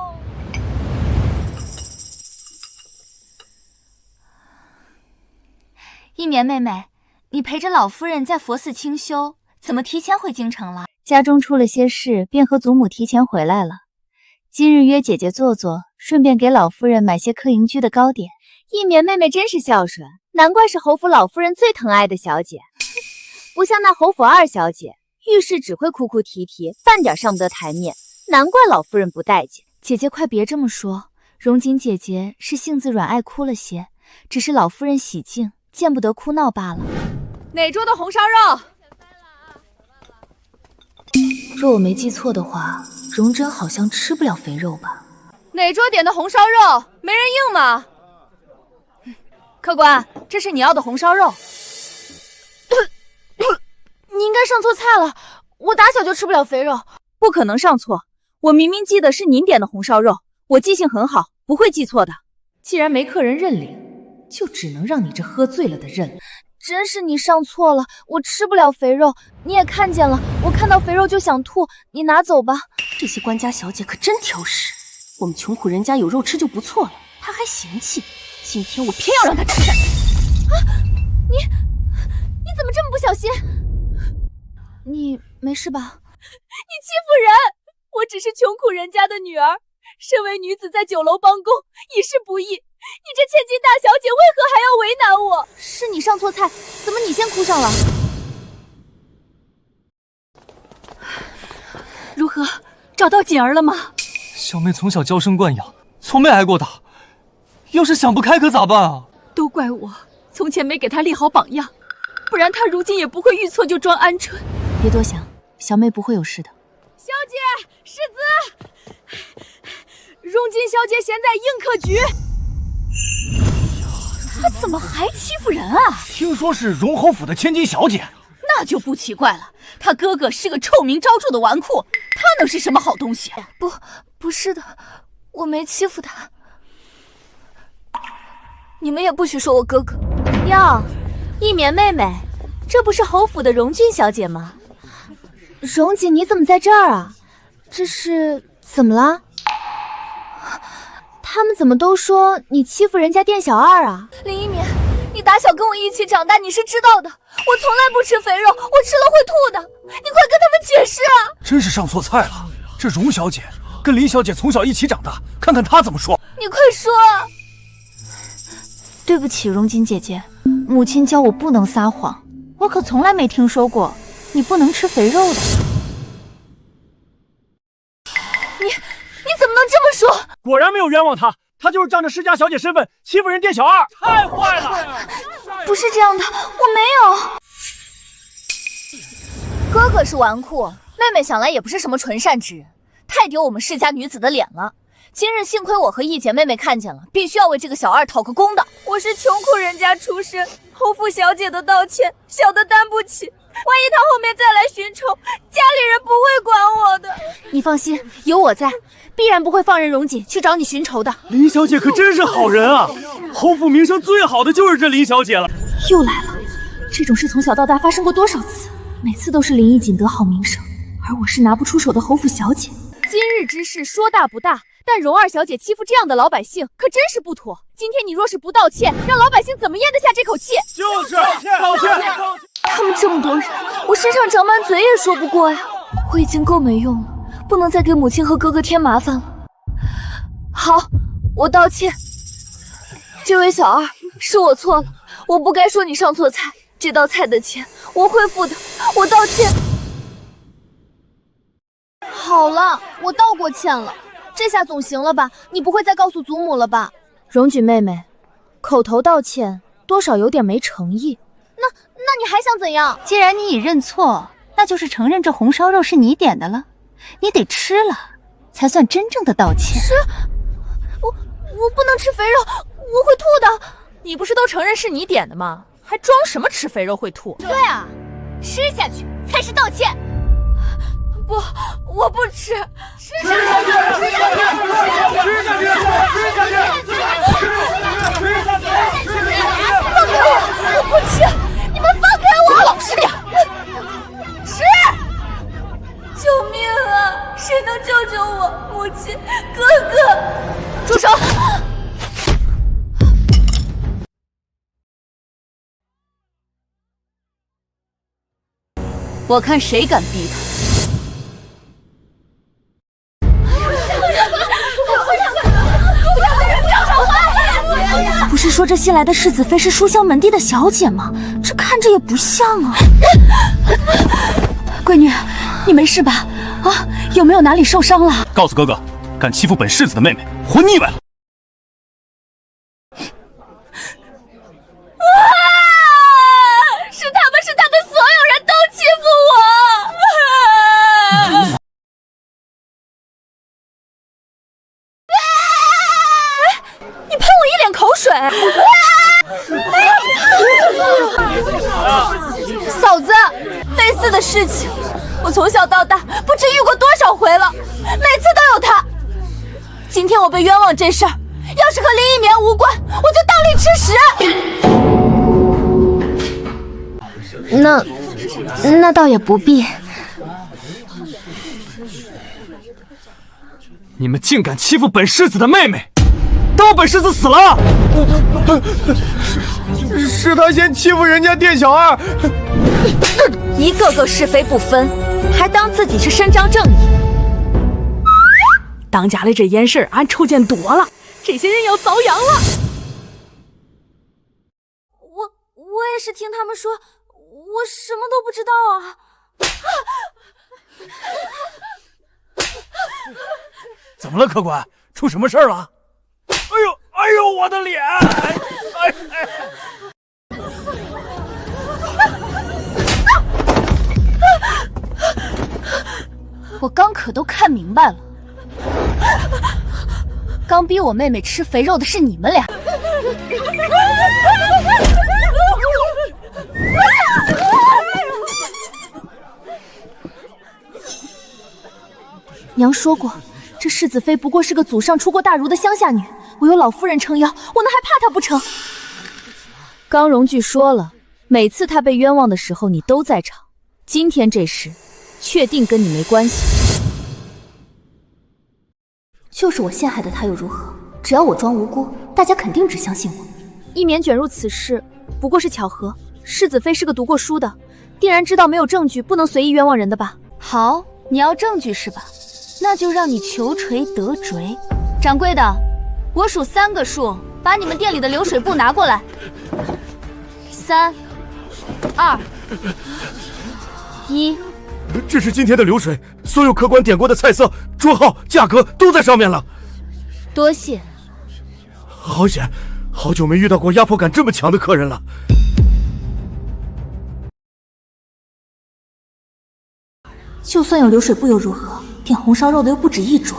一棉妹妹，你陪着老夫人在佛寺清修，怎么提前回京城了？家中出了些事，便和祖母提前回来了。今日约姐姐坐坐，顺便给老夫人买些客营居的糕点。一棉妹妹真是孝顺，难怪是侯府老夫人最疼爱的小姐。不像那侯府二小姐，遇事只会哭哭啼啼，半点上不得台面，难怪老夫人不待见。姐姐快别这么说，荣锦姐姐是性子软，爱哭了些，只是老夫人喜静，见不得哭闹罢了。哪桌的红烧肉？若我没记错的话，荣珍好像吃不了肥肉吧？哪桌点的红烧肉？没人应吗？客官，这是你要的红烧肉。你应该上错菜了，我打小就吃不了肥肉。不可能上错，我明明记得是您点的红烧肉，我记性很好，不会记错的。既然没客人认领，就只能让你这喝醉了的认了。真是你上错了，我吃不了肥肉，你也看见了，我看到肥肉就想吐，你拿走吧。这些官家小姐可真挑食，我们穷苦人家有肉吃就不错了，她还嫌弃，今天我偏要让她吃下去。啊，你怎么这么不小心？你没事吧？你欺负人！我只是穷苦人家的女儿，身为女子在酒楼帮工，已是不易。你这千金大小姐为何还要为难我？是你上错菜，怎么你先哭上了？如何，找到锦儿了吗？小妹从小娇生惯养，从没挨过打，要是想不开可咋办啊？都怪我从前没给她立好榜样，不然她如今也不会遇错就装鹌鹑。别多想，小妹不会有事的。小姐，世子，荣锦小姐现在应客局。他怎么还欺负人啊？听说是荣侯府的千金小姐，那就不奇怪了。他哥哥是个臭名昭著的纨绔，他他能是什么好东西？不是的，我没欺负他。你们也不许说我哥哥。哟，一棉妹妹，这不是侯府的荣俊小姐吗？荣姐，你怎么在这儿啊？这是怎么了？他们怎么都说你欺负人家店小二啊？林一棉，你打小跟我一起长大，你是知道的。我从来不吃肥肉，我吃了会吐的。你快跟他们解释啊！真是上错菜了。这荣小姐跟林小姐从小一起长大，看看她怎么说。你快说啊！对不起，荣锦姐姐，母亲教我不能撒谎，我可从来没听说过你不能吃肥肉的。你怎么能这么说？果然没有冤枉他，他就是仗着世家小姐身份欺负人店小二，太坏了！不是这样的，我没有。哥哥是纨绔，妹妹想来也不是什么纯善之人，太丢我们世家女子的脸了。今日幸亏我和义姐妹妹看见了，必须要为这个小二讨个公道。我是穷苦人家出身，侯府小姐的道歉，小的担不起。万一他后面再来寻仇，家里人不会管我的。你放心，有我在，必然不会放任荣锦去找你寻仇的。林小姐可真是好人啊！侯府名声最好的就是这林小姐了。又来了，这种事从小到大发生过多少次？每次都是林义锦得好名声，而我是拿不出手的侯府小姐。今日之事说大不大，但荣二小姐欺负这样的老百姓，可真是不妥。今天你若是不道歉，让老百姓怎么咽得下这口气？就是道歉。他们这么多人，我身上长满嘴也说不过呀。我已经够没用了，不能再给母亲和哥哥添麻烦了。好，我道歉。这位小二，是我错了，我不该说你上错菜，这道菜的钱我会付的，我道歉。好了，我道过歉了，这下总行了吧？你不会再告诉祖母了吧？荣锦妹妹，口头道歉多少有点没诚意。那你还想怎样？既然你已认错，那就是承认这红烧肉是你点的了，你得吃了，才算真正的道歉。吃？我不能吃肥肉，我会吐的。你不是都承认是你点的吗？还装什么吃肥肉会吐？对啊，吃下去才是道歉。不，我不吃，吃下去，吃下去，吃下去，吃下去，放开我！我不吃，你们放开我！老实点！吃！救命啊！谁能救救我？母亲，哥哥！住手！我看谁敢逼他！不是说这新来的世子妃是书香门第的小姐吗？这看着也不像啊。闺女，你没事吧？啊，有没有哪里受伤了？告诉哥哥，敢欺负本世子的妹妹，活腻歪了！是他们所有人都欺负我！你喷我一脸口水！嫂子，类似的事情我从小到大不知遇过多少回了，每次都有他。今天我被冤枉这事儿，要是和林一棉无关，我就当力吃屎。那倒也不必。你们竟敢欺负本世子的妹妹！等我本世子死了！是他先欺负人家店小二，一个个是非不分，还当自己是伸张正义。当家的这件事俺瞅见多了，这些人要遭殃了。我也是听他们说，我什么都不知道啊。怎么了，客官？出什么事儿了？哎呦，我的脸！我刚可都看明白了，刚逼我妹妹吃肥肉的是你们俩。娘说过，这世子妃不过是个祖上出过大儒的乡下女，我有老夫人撑腰，我能还怕她不成？刚荣据说了，每次她被冤枉的时候你都在场，今天这事，确定跟你没关系。就是我陷害的她又如何？只要我装无辜，大家肯定只相信我。一绵卷入此事，不过是巧合。世子妃是个读过书的，定然知道没有证据不能随意冤枉人的吧？好，你要证据是吧？那就让你求锤得锤。掌柜的，我数3个数，把你们店里的流水布拿过来。3、2、1。这是今天的流水，所有客官点过的菜色、桌号、价格都在上面了。多谢。好险，好久没遇到过压迫感这么强的客人了。就算有流水布又如何？点红烧肉的又不止一桌。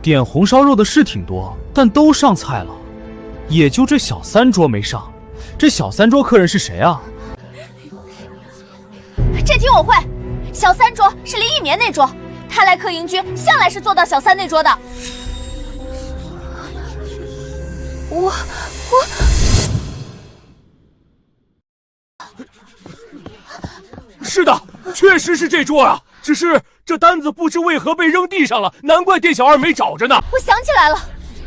点红烧肉的是挺多，但都上菜了，也就这小3桌没上。这小3桌客人是谁啊？这题我会。小3桌是林一绵那桌，他来客营居向来是坐到小3那桌的。是的，确实是这桌啊，只是这单子不知为何被扔地上了，难怪店小二没找着呢。我想起来了，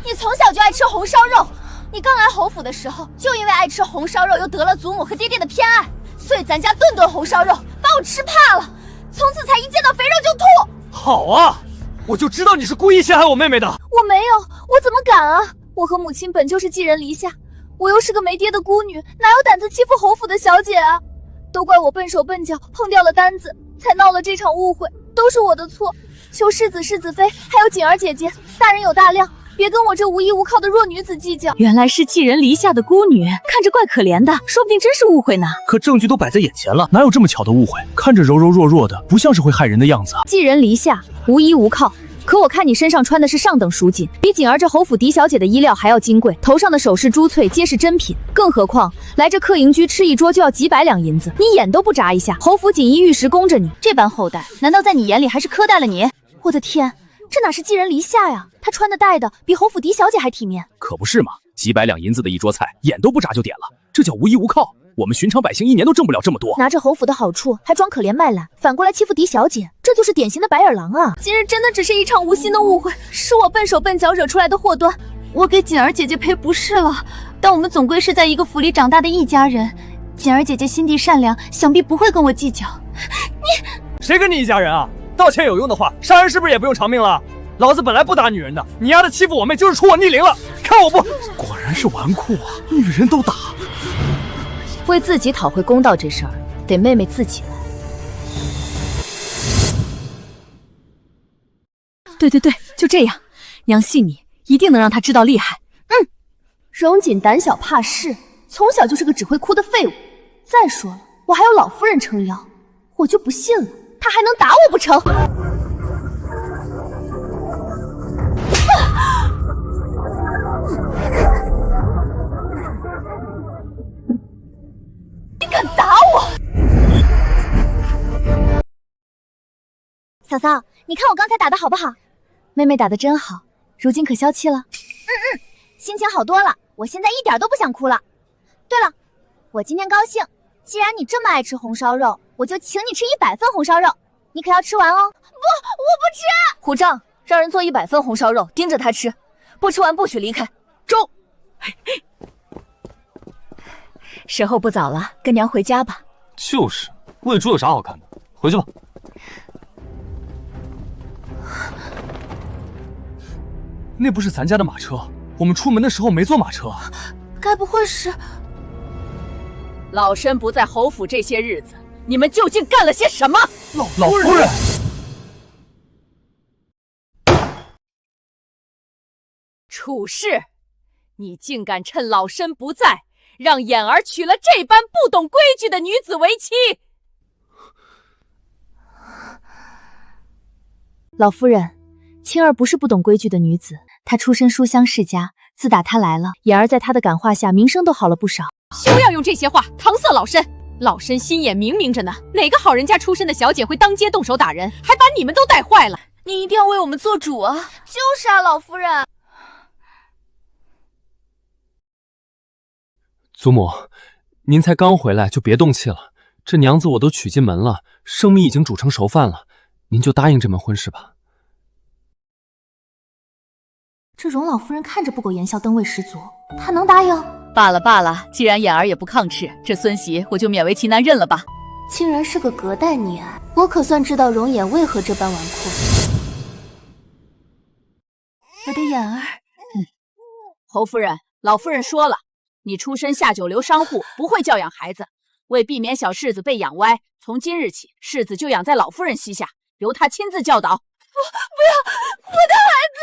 你从小就爱吃红烧肉，你刚来侯府的时候，就因为爱吃红烧肉，又得了祖母和爹爹的偏爱，所以咱家顿顿红烧肉，把我吃怕了，从此才一见到肥肉就吐。好啊，我就知道你是故意陷害我妹妹的。我没有，我怎么敢啊！我和母亲本就是寄人篱下，我又是个没爹的孤女，哪有胆子欺负侯府的小姐啊？都怪我笨手笨脚，碰掉了单子，才闹了这场误会，都是我的错。求世子、世子妃还有锦儿姐姐，大人有大量，别跟我这无依无靠的弱女子计较。原来是寄人篱下的孤女，看着怪可怜的，说不定真是误会呢。可证据都摆在眼前了，哪有这么巧的误会？看着柔柔弱弱的，不像是会害人的样子。寄人篱下，无依无靠。可我看你身上穿的是上等蜀锦，比锦儿这侯府嫡小姐的衣料还要金贵，头上的首饰珠翠皆是珍品，更何况来这客营居吃一桌就要几百两银子，你眼都不眨一下，侯府锦衣玉食供着你，这般厚待，难道在你眼里还是苛待了你？我的天，这哪是寄人篱下呀？她穿的戴的比侯府嫡小姐还体面，可不是嘛？几百两银子的一桌菜，眼都不眨就点了，这叫无依无靠。我们寻常百姓1年都挣不了这么多，拿着侯府的好处还装可怜卖懒，反过来欺负嫡小姐，这就是典型的白眼狼啊！今日真的只是一场无心的误会，是我笨手笨脚惹出来的祸端。我给锦儿姐姐赔不是了，但我们总归是在一个府里长大的一家人，锦儿姐姐心地善良，想必不会跟我计较。你谁跟你一家人啊？道歉有用的话，杀人是不是也不用偿命了？老子本来不打女人的，你丫的欺负我妹就是出我逆鳞了，看我不！果然是纨绔啊，女人都打。为自己讨回公道这事儿，得妹妹自己来。对，就这样，娘信你，一定能让她知道厉害。荣锦胆小怕事，从小就是个只会哭的废物。再说了，我还有老夫人撑腰，我就不信了，她还能打我不成？你敢打我！嫂嫂，你看我刚才打的好不好？妹妹打得真好，如今可消气了？心情好多了，我现在一点都不想哭了。对了，我今天高兴，既然你这么爱吃红烧肉，我就请你吃100份红烧肉，你可要吃完哦。不，我不吃。虎杖，让人做100份红烧肉，盯着他吃，不吃完不许离开。走。时候不早了，跟娘回家吧。就是，喂猪有啥好看的？回去吧。那不是咱家的马车，我们出门的时候没坐马车。该不会是……老身不在侯府这些日子，你们究竟干了些什么？老夫人，处事，你竟敢趁老身不在，让眼儿娶了这般不懂规矩的女子为妻！老夫人，青儿不是不懂规矩的女子，她出身书香世家，自打她来了，眼儿在她的感化下，名声都好了不少。休要用这些话搪塞老身！老身心眼明明着呢，哪个好人家出身的小姐会当街动手打人，还把你们都带坏了？你一定要为我们做主啊！就是啊，老夫人。祖母，您才刚回来就别动气了。这娘子我都娶进门了，生米已经煮成熟饭了，您就答应这门婚事吧。这荣老夫人看着不苟言笑，灯味十足，她能答应？罢了罢了，既然眼儿也不抗斥，这孙媳我就勉为其难认了吧。竟然是个隔代溺爱，我可算知道容颜为何这般纨绔。我的眼儿，侯夫人，老夫人说了，你出身下九流商户，不会教养孩子。为避免小世子被养歪，从今日起，世子就养在老夫人膝下，由她亲自教导。不要，我的孩子！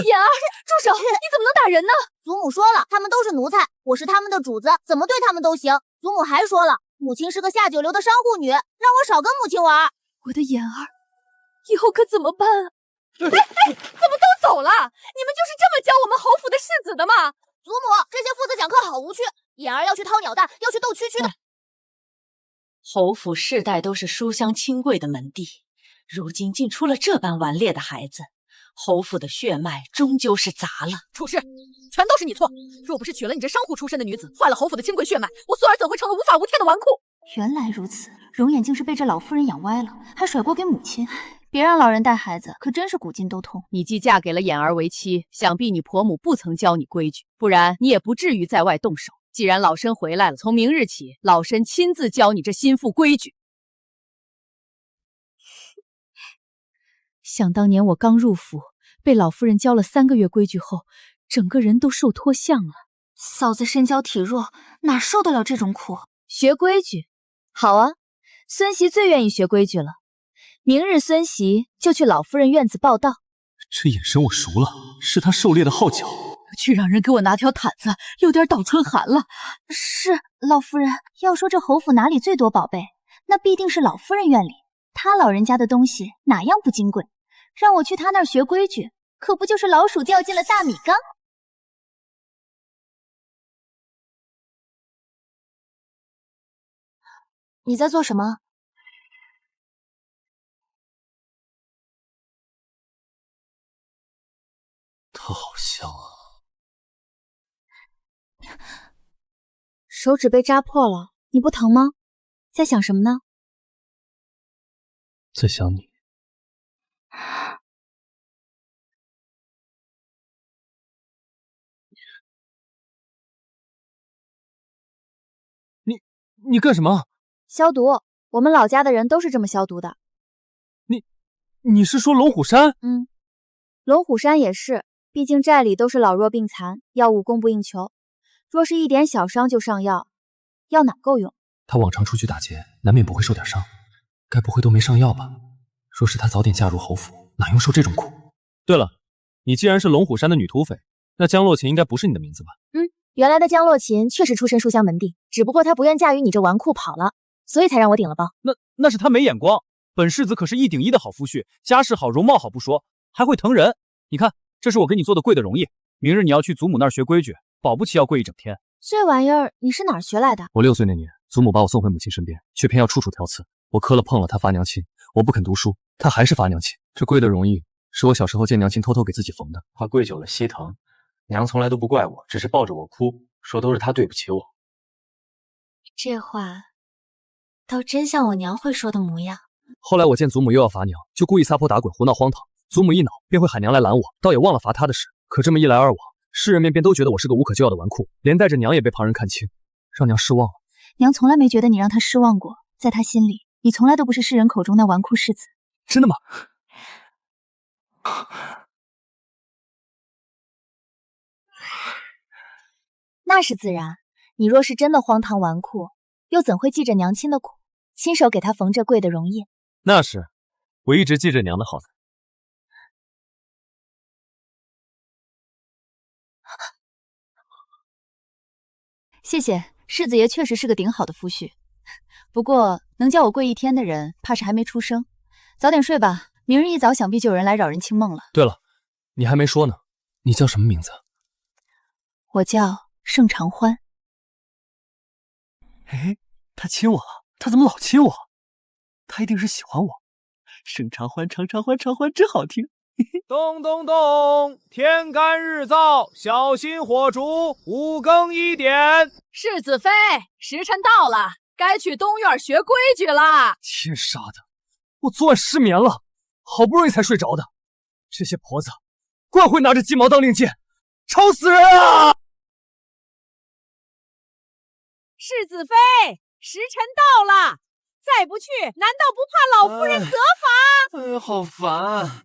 妍儿，住手！你怎么能打人呢？祖母说了，他们都是奴才，我是他们的主子，怎么对他们都行。祖母还说了，母亲是个下九流的商户女，让我少跟母亲玩。我的妍儿，以后可怎么办啊？怎么都走了？你们就是这么教我们侯府的世子的吗？祖母，这些父子讲课好无趣。妍儿要去掏鸟蛋，要去斗蛐蛐的。侯府世代都是书香清贵的门第，如今竟出了这般顽劣的孩子，侯府的血脉终究是杂了。处事，全都是你错！若不是娶了你这商户出身的女子，坏了侯府的清贵血脉，我素儿怎会成了无法无天的纨绔？原来如此，容颜竟是被这老夫人养歪了，还甩锅给母亲。别让老人带孩子，可真是古今都痛。你既嫁给了眼儿为妻，想必你婆母不曾教你规矩，不然你也不至于在外动手。既然老身回来了，从明日起，老身亲自教你这心腹规矩。想当年我刚入府，被老夫人教了3个月规矩后，整个人都瘦脱相了。嫂子身娇体弱，哪受得了这种苦？学规矩，好啊，孙媳最愿意学规矩了。明日孙媳就去老夫人院子报到。这眼神我熟了，是他狩猎的号角。去让人给我拿条毯子，有点倒春寒了。是，老夫人。要说这侯府哪里最多宝贝，那必定是老夫人院里。她老人家的东西哪样不金贵？让我去她那儿学规矩，可不就是老鼠掉进了大米缸？你在做什么？它好香啊！手指被扎破了，你不疼吗？在想什么呢？在想你。你干什么？消毒，我们老家的人都是这么消毒的。你是说龙虎山？龙虎山也是，毕竟寨里都是老弱病残，药物供不应求。若是一点小伤就上药，药哪够用？他往常出去打劫，难免不会受点伤，该不会都没上药吧？若是他早点嫁入侯府，哪用受这种苦？对了，你既然是龙虎山的女土匪，那江洛琴应该不是你的名字吧？原来的江洛琴确实出身书香门第，只不过她不愿嫁与你这纨绔跑了，所以才让我顶了包。那是她没眼光。本世子可是1顶1的好夫婿，家世好，容貌好不说，还会疼人。你看，这是我给你做的跪的容易，明日你要去祖母那儿学规矩，保不齐要跪一整天。这玩意儿你是哪儿学来的？我6岁那年，祖母把我送回母亲身边，却偏要处处挑刺。我磕了碰了，她罚娘亲；我不肯读书，她还是罚娘亲。这跪的容易，是我小时候见娘亲偷偷给自己缝的，怕跪久了膝疼。娘从来都不怪我，只是抱着我哭，说都是她对不起我。这话倒真像我娘会说的模样。后来我见祖母又要罚娘，就故意撒泼打滚，胡闹荒唐。祖母一恼，便会喊娘来拦我，倒也忘了罚她的事。可这么一来二往，世人们便都觉得我是个无可救药的纨绔，连带着娘也被旁人看轻，让娘失望了。娘从来没觉得你让她失望过，在她心里，你从来都不是世人口中那纨绔世子。真的吗？那是自然，你若是真的荒唐纨绔，又怎会记着娘亲的苦，亲手给她缝这跪的容易？那是，我一直记着娘的好。谢谢，世子爷确实是个顶好的夫婿。不过能叫我跪1天的人，怕是还没出生。早点睡吧，明日一早想必就有人来扰人清梦了。对了，你还没说呢，你叫什么名字？我叫盛长欢。哎，他亲我了，他怎么老亲我？他一定是喜欢我。盛长欢，长长欢，长欢真好听。咚咚咚，天干日燥，小心火烛。5更1点。世子妃，时辰到了，该去东院学规矩啦。天杀的，我昨晚失眠了，好不容易才睡着的。这些婆子，怪会拿着鸡毛当令箭，吵死人啊！世子妃，时辰到了，再不去，难道不怕老夫人责罚？哎呀，好烦。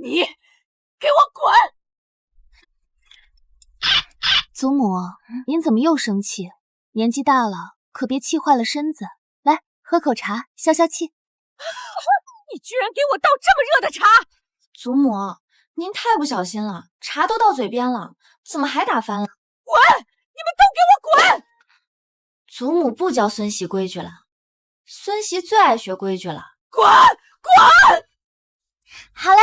你给我滚！祖母，您怎么又生气？年纪大了，可别气坏了身子。来，喝口茶消消气。你居然给我倒这么热的茶！祖母，您太不小心了，茶都到嘴边了，怎么还打翻了？滚！你们都给我滚！祖母不教孙媳规矩了，孙媳最爱学规矩了。滚！滚！好嘞。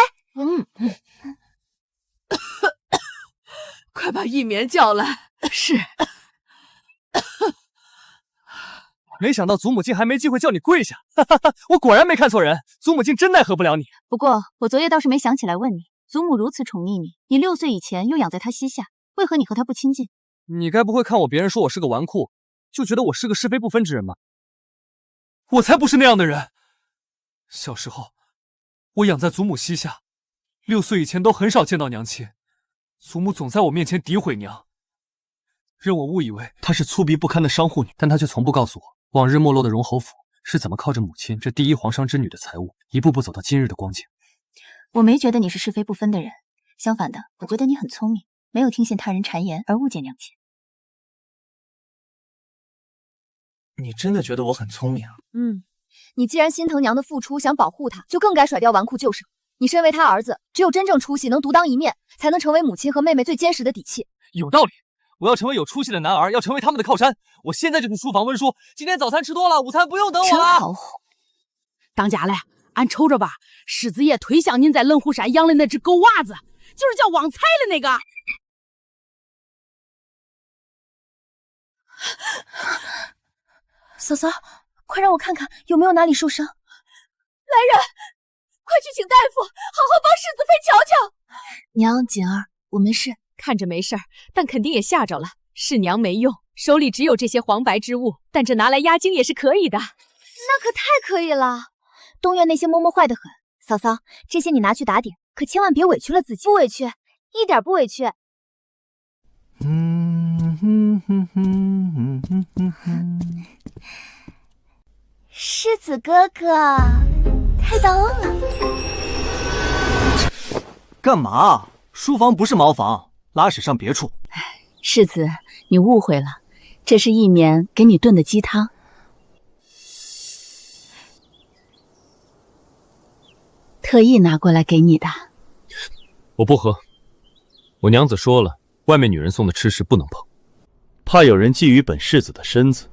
快把一棉叫来。是。没想到祖母竟还没机会叫你跪下，我果然没看错人，祖母竟真奈何不了你。不过我昨夜倒是没想起来问你，祖母如此宠溺你，你6岁以前又养在她膝下，为何你和她不亲近？你该不会看我别人说我是个纨绔，就觉得我是个是非不分之人吧？我才不是那样的人。小时候，我养在祖母膝下，6岁以前都很少见到娘亲，祖母总在我面前诋毁娘，让我误以为她是粗鄙不堪的商户女，但她却从不告诉我，往日没落的荣侯府是怎么靠着母亲这第一皇商之女的财物，一步步走到今日的光景。我没觉得你是是非不分的人，相反的，我觉得你很聪明，没有听信他人谗言而误解娘亲。你真的觉得我很聪明啊？你既然心疼娘的付出，想保护她，就更该甩掉纨绔旧生。你身为他儿子，只有真正出息，能独当一面，才能成为母亲和妹妹最坚实的底气。有道理，我要成为有出息的男儿，要成为他们的靠山。我现在就去书房温书，今天早餐吃多了，午餐不用等我了。真好哄。当家嘞，俺瞅着吧，世子爷忒像您在冷湖山养的那只狗娃子，就是叫旺财的那个。嫂嫂，快让我看看有没有哪里受伤。来人，快去请大夫，好好帮世子妃瞧瞧。娘，锦儿，我没事。看着没事儿，但肯定也吓着了。是娘没用，手里只有这些黄白之物，但这拿来压惊也是可以的。那可太可以了。东院那些嬷嬷坏得很，嫂嫂，这些你拿去打点，可千万别委屈了自己。不委屈，一点不委屈。世子哥哥，太逗了。干嘛？书房不是茅房，拉屎上别处。世子，你误会了，这是一绵给你炖的鸡汤。特意拿过来给你的。我不喝，我娘子说了，外面女人送的吃食不能碰，怕有人觊觎本世子的身子。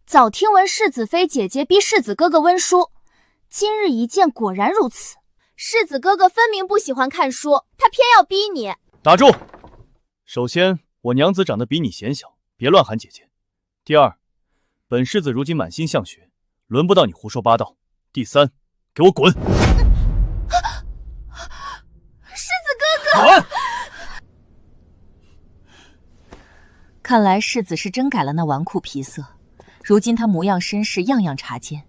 早听闻世子妃姐姐逼世子哥哥温书，今日一见，果然如此。世子哥哥分明不喜欢看书，他偏要逼你。打住！首先，我娘子长得比你显小，别乱喊姐姐。第二，本世子如今满心向学，轮不到你胡说八道。第三，给我滚！世子哥哥，滚！看来世子是真改了那纨绔皮色，如今他模样身世样样察见。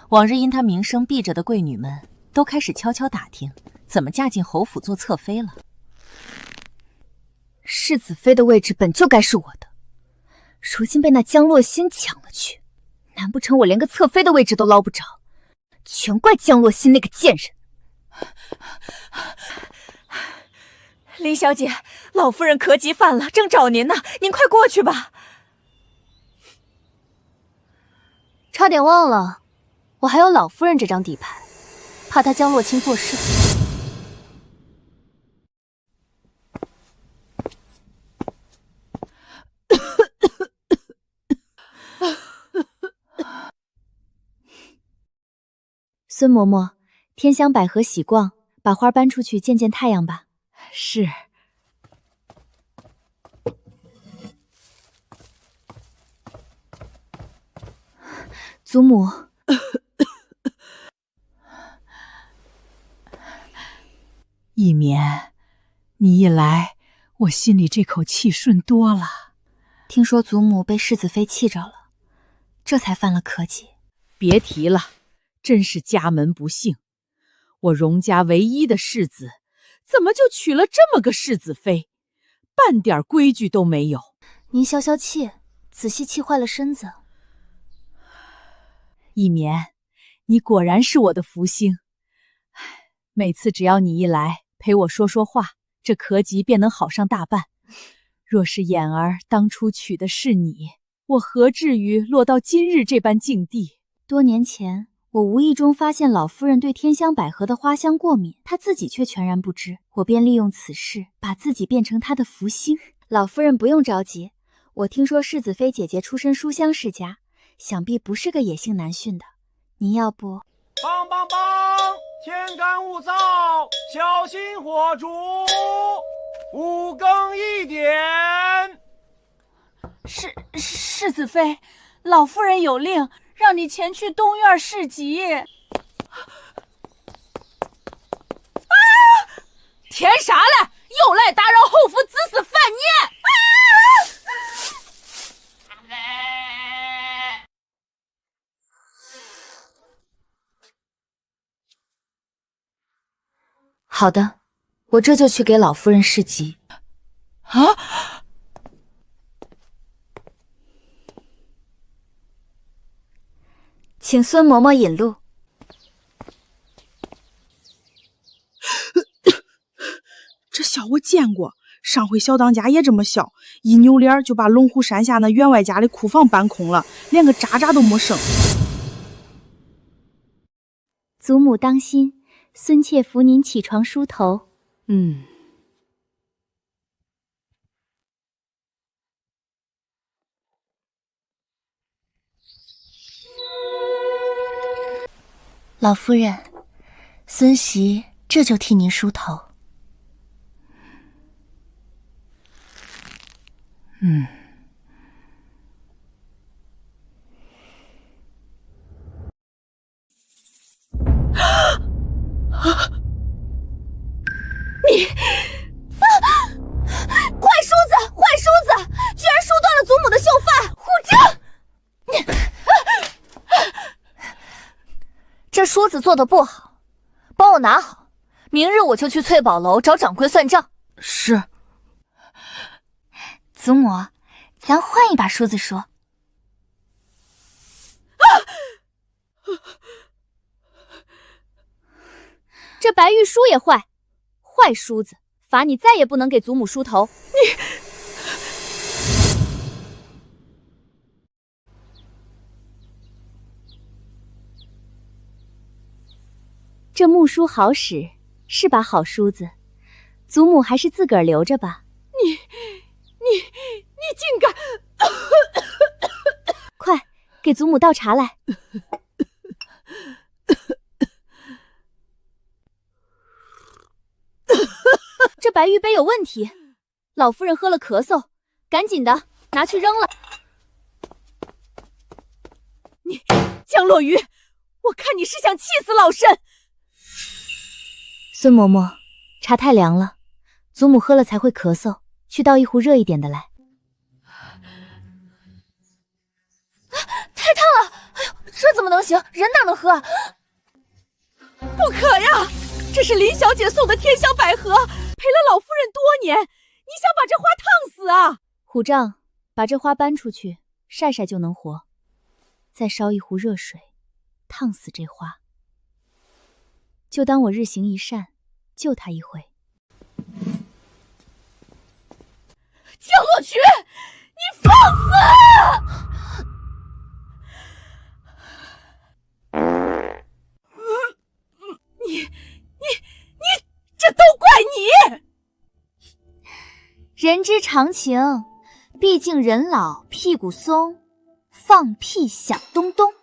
往日因他名声避着的贵女们，都开始悄悄打听怎么嫁进侯府做侧妃了。世子妃的位置本就该是我的，如今被那江洛心抢了去，难不成我连个侧妃的位置都捞不着？全怪江洛心那个贱人。林小姐，老夫人咳疾犯了，正找您呢，您快过去吧。差点忘了，我还有老夫人这张底牌，怕她江洛清做事。孙嬷嬷，天香百合喜逛，把花搬出去见见太阳吧。是。祖母，一绵，你一来，我心里这口气顺多了。听说祖母被世子妃气着了，这才犯了咳疾。别提了，真是家门不幸。我荣家唯一的世子，怎么就娶了这么个世子妃？半点规矩都没有。您消消气，仔细气坏了身子。一绵，你果然是我的福星。每次只要你一来陪我说说话，这咳疾便能好上大半。若是眼儿当初娶的是你，我何至于落到今日这般境地？多年前，我无意中发现老夫人对天香百合的花香过敏，她自己却全然不知。我便利用此事，把自己变成她的福星。老夫人不用着急，我听说世子妃姐姐出身书香世家，想必不是个野性难驯的。您要不……梆梆梆！天干物燥，小心火烛。5更1点。世子妃，老夫人有令，让你前去东院侍疾。填啥嘞？又来打扰后府子嗣饭宴！好的，我这就去给老夫人侍疾。啊！请孙嬷嬷引路。这小我见过，上回小当家也这么小，一扭脸就把龙湖山下那员外家的库房搬空了，连个渣渣都没剩。祖母当心，孙妾扶您起床梳头。老夫人，孙媳这就替您梳头。梳子做的不好，帮我拿好，明日我就去翠宝楼找掌柜算账。是。祖母，咱换一把梳子梳。这白玉梳也坏，坏梳子，罚你再也不能给祖母梳头。这木梳好使，是把好梳子，祖母还是自个儿留着吧。你竟敢！快给祖母倒茶来。这白玉杯有问题，老夫人喝了咳嗽，赶紧的拿去扔了。你江洛鱼，我看你是想气死老身。孙嬷嬷，茶太凉了，祖母喝了才会咳嗽，去倒一壶热一点的来。太烫了！哎呦，这怎么能行？人哪能喝啊？不可呀！这是林小姐送的天香百合，陪了老夫人多年，你想把这花烫死啊？虎杖，把这花搬出去晒晒就能活，再烧一壶热水，烫死这花。就当我日行一善，救他一回。江洛群，你放肆！你，这都怪你！人之常情，毕竟人老屁股松，放屁响咚咚。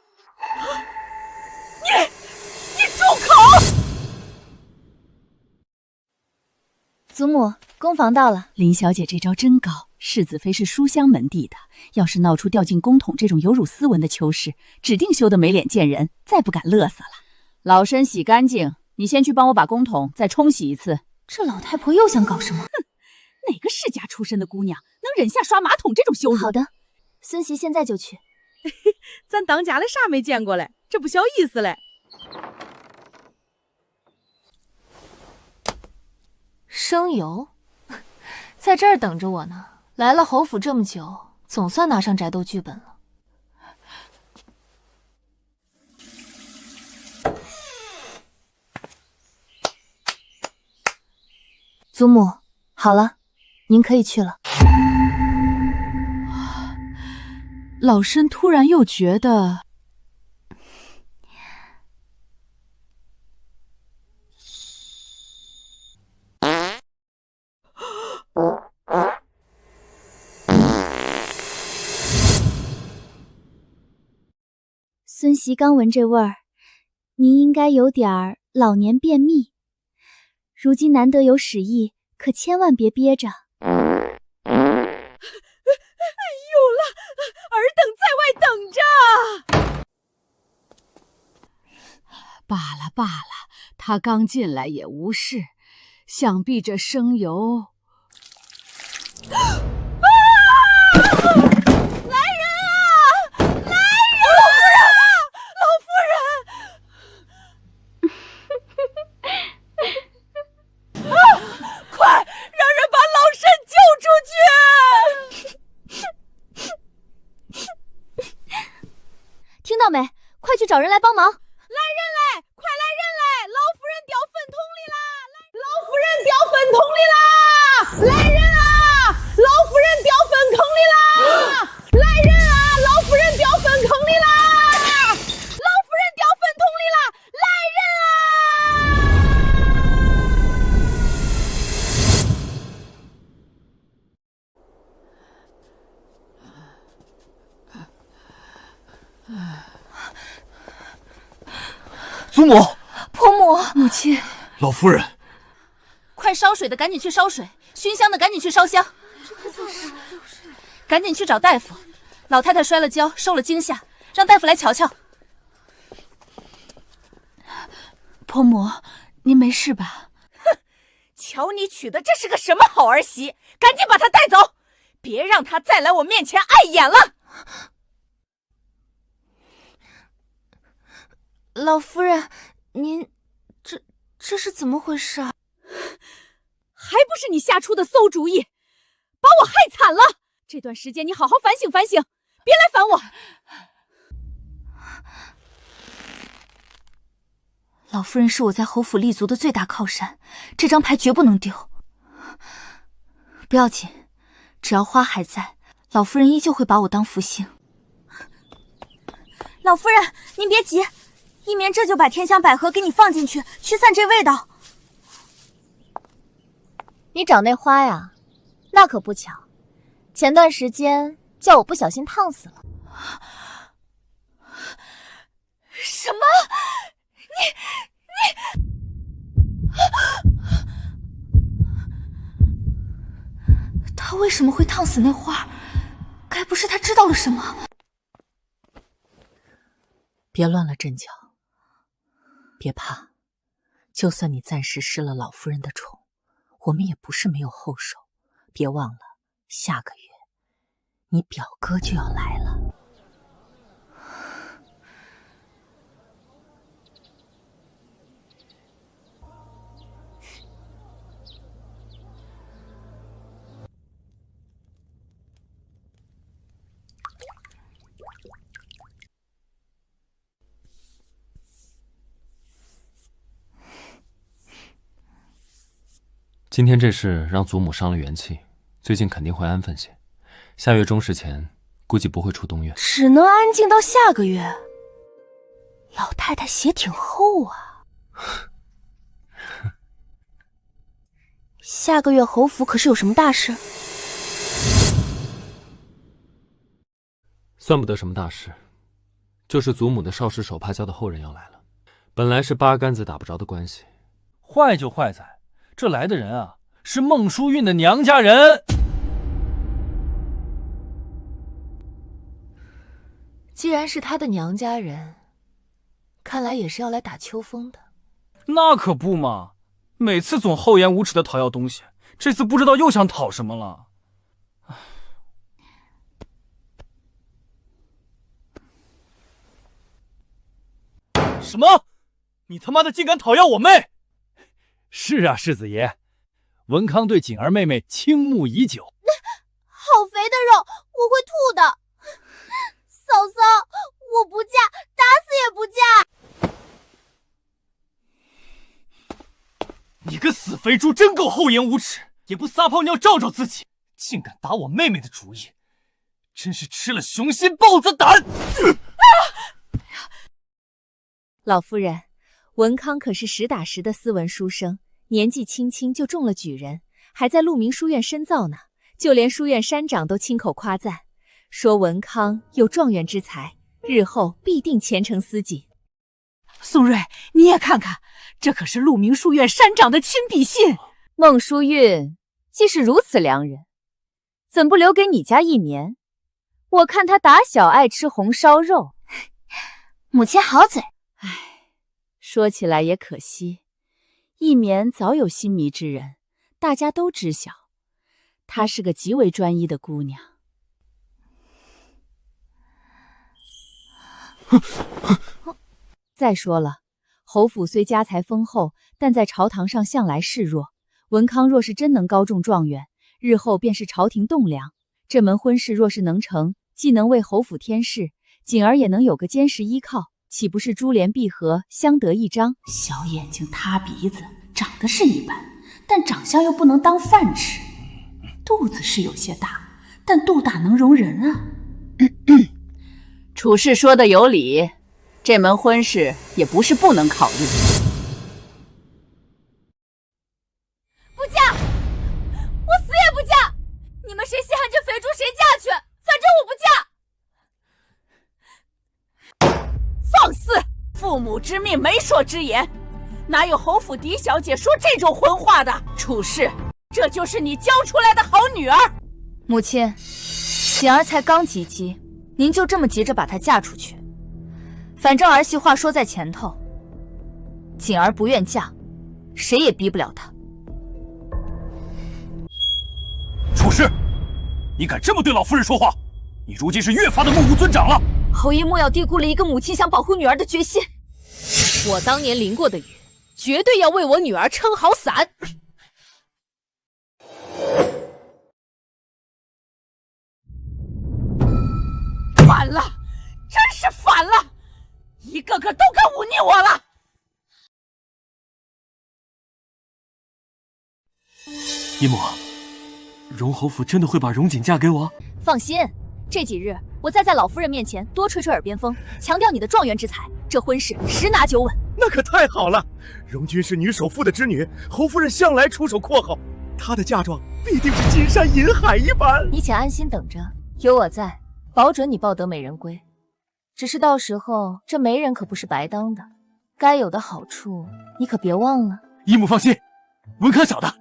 你住口！祖母，宫房到了。林小姐这招真高，世子妃是书香门第的，要是闹出掉进宫桶这种有辱斯文的糗事，指定羞得没脸见人，再不敢乐色了。老身洗干净，你先去帮我把宫桶再冲洗一次。这老太婆又想搞什么？哼，哪个世家出身的姑娘能忍下刷马桶这种羞辱？好的，孙媳现在就去。咱当家的啥没见过嘞，这不小意思嘞。生油，在这儿等着我呢。来了侯府这么久，总算拿上宅斗剧本了。祖母，好了，您可以去了。老身突然又觉得，孙媳刚闻这味儿，您应该有点儿老年便秘。如今难得有使意，可千万别憋着。有了，尔等在外等着。罢了罢了，他刚进来也无事，想必这生油。听到没？快去找人来帮忙！来人来，快来人来！老夫人掉粪桶里啦！老夫人掉粪桶里啦！来人啊！老夫人掉粪坑里啦！来人啊！老夫人掉粪坑里啦！老夫人掉粪桶里啦！来人啊！祖母，婆母，母亲，老夫人，快烧水的赶紧去烧水，熏香的赶紧去烧香，赶紧去找大夫。老太太摔了跤，受了惊吓，让大夫来瞧瞧。婆母，您没事吧？哼，瞧你娶的这是个什么好儿媳，赶紧把她带走，别让她再来我面前碍眼了。老夫人，您这是怎么回事啊？还不是你瞎出的馊主意，把我害惨了。这段时间你好好反省反省，别来烦我。老夫人是我在侯府立足的最大靠山，这张牌绝不能丢。不要紧，只要花还在，老夫人依旧会把我当福星。老夫人，您别急，一棉这就把天香百合给你放进去，驱散这味道。你找那花呀？那可不巧，前段时间叫我不小心烫死了。什么？他为什么会烫死那花？该不是他知道了什么？别乱了阵脚，别怕，就算你暂时失了老夫人的宠，我们也不是没有后手。别忘了，下个月你表哥就要来了。今天这事让祖母伤了元气，最近肯定会安分些。下月中时前，估计不会出东院，只能安静到下个月。老太太血挺厚啊。下个月侯府可是有什么大事？算不得什么大事，就是祖母的少室手帕教的后人要来了。本来是八竿子打不着的关系，坏就坏在这来的人啊，是孟淑韵的娘家人。既然是她的娘家人，看来也是要来打秋风的。那可不嘛，每次总厚颜无耻的讨要东西，这次不知道又想讨什么了。什么？你他妈的竟敢讨要我妹！是啊，世子爷，文康对锦儿妹妹倾慕已久。好肥的肉，我会吐的。嫂嫂，我不嫁，打死也不嫁。你个死肥猪，真够厚颜无耻，也不撒泡尿照照自己，竟敢打我妹妹的主意，真是吃了雄心豹子胆！老夫人，文康可是实打实的斯文书生，年纪轻轻就中了举人，还在鹿鸣书院深造呢。就连书院山长都亲口夸赞，说文康有状元之才，日后必定前程似锦。宋瑞，你也看看，这可是鹿鸣书院山长的亲笔信。孟淑韵既是如此良人，怎不留给你家一棉？我看他打小爱吃红烧肉。母亲好嘴。说起来也可惜，一棉早有心迷之人，大家都知晓。她是个极为专一的姑娘。再说了，侯府虽家财丰厚，但在朝堂上向来示弱。文康若是真能高中状元，日后便是朝廷栋梁。这门婚事若是能成，既能为侯府添事，锦儿也能有个坚实依靠，岂不是珠联璧合，相得益彰？小眼睛塌鼻子，长得是一般，但长相又不能当饭吃。肚子是有些大，但肚大能容人啊。处事说的有理，这门婚事也不是不能考虑。不嫁，我死也不嫁！你们谁稀罕这肥猪谁嫁去，反正我不嫁！放肆！父母之命，媒妁之言，哪有侯府嫡小姐说这种混话的？处事，这就是你教出来的好女儿。母亲，锦儿才刚及笄，您就这么急着把她嫁出去？反正儿媳话说在前头，锦儿不愿嫁，谁也逼不了她。处事，你敢这么对老夫人说话？你如今是越发的目无尊长了。侯爷莫要低估了一个母亲想保护女儿的决心。我当年淋过的雨，绝对要为我女儿撑好伞。反了，真是反了！一个个都敢忤逆我了！姨母，荣侯府真的会把荣锦嫁给我？放心，这几日我再在老夫人面前多吹吹耳边风，强调你的状元之才，这婚事十拿九稳。那可太好了！荣君是女首富的之女，侯夫人向来出手阔厚，她的嫁妆必定是金山银海一般。你且安心等着，有我在，保准你抱得美人归。只是到时候这媒人可不是白当的，该有的好处你可别忘了。姨母放心，文康小的。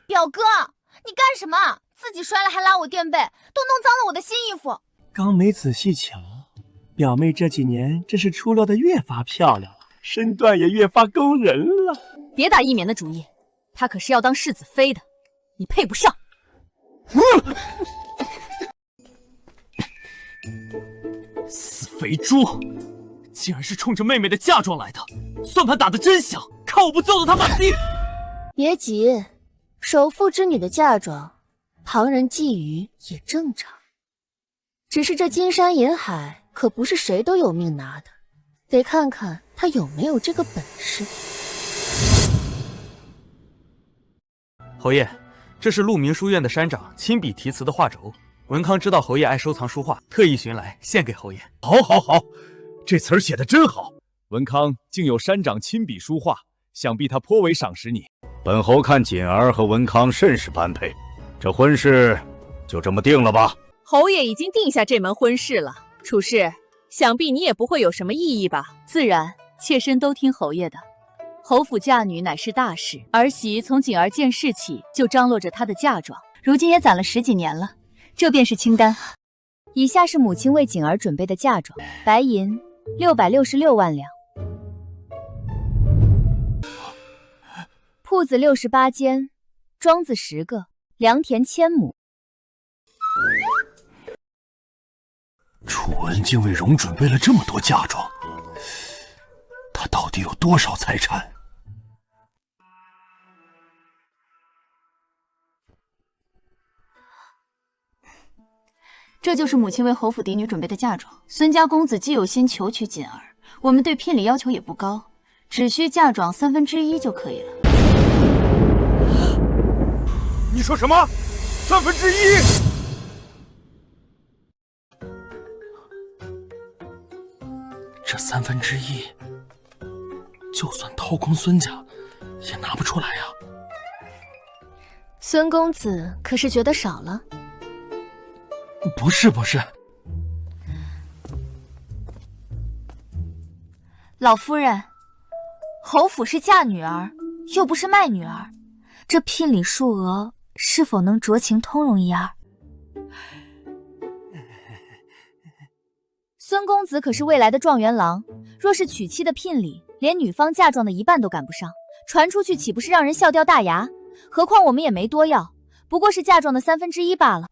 表哥，你干什么？自己摔了还拉我垫背，都弄脏了我的新衣服。刚没仔细瞧，表妹这几年真是出落得越发漂亮了，身段也越发勾人了。别打一棉的主意，她可是要当世子妃的，你配不上。死肥猪，竟然是冲着妹妹的嫁妆来的，算盘打得真响，看我不揍得他满地！别急，首富之女的嫁妆，旁人觊觎也正常。只是这金山银海可不是谁都有命拿的，得看看他有没有这个本事。侯爷，这是鹿鸣书院的山长亲笔题词的画轴，文康知道侯爷爱收藏书画，特意寻来献给侯爷。好，好，好，这词儿写得真好。文康竟有山长亲笔书画，想必他颇为赏识你。本侯看锦儿和文康甚是般配，这婚事就这么定了吧。侯爷已经定下这门婚事了，楚氏，想必你也不会有什么异议吧？自然，妾身都听侯爷的。侯府嫁女乃是大事，儿媳从锦儿见事起就张罗着她的嫁妆，如今也攒了10几年了。这便是清单。以下是母亲为锦儿准备的嫁妆：白银666万两，铺子68间，庄子10个，良田1000亩。楚文竟为荣准备了这么多嫁妆，他到底有多少财产？这就是母亲为侯府嫡女准备的嫁妆。孙家公子既有心求娶锦儿，我们对聘礼要求也不高，只需嫁妆1/3就可以了。你说什么？1/3？这1/3，就算掏空孙家，也拿不出来呀。孙公子可是觉得少了？不是，老夫人，侯府是嫁女儿，又不是卖女儿，这聘礼数额是否能酌情通融一二？孙公子可是未来的状元郎，若是娶妻的聘礼，连女方嫁妆的一半都赶不上，传出去岂不是让人笑掉大牙？何况我们也没多要，不过是嫁妆的1/3罢了。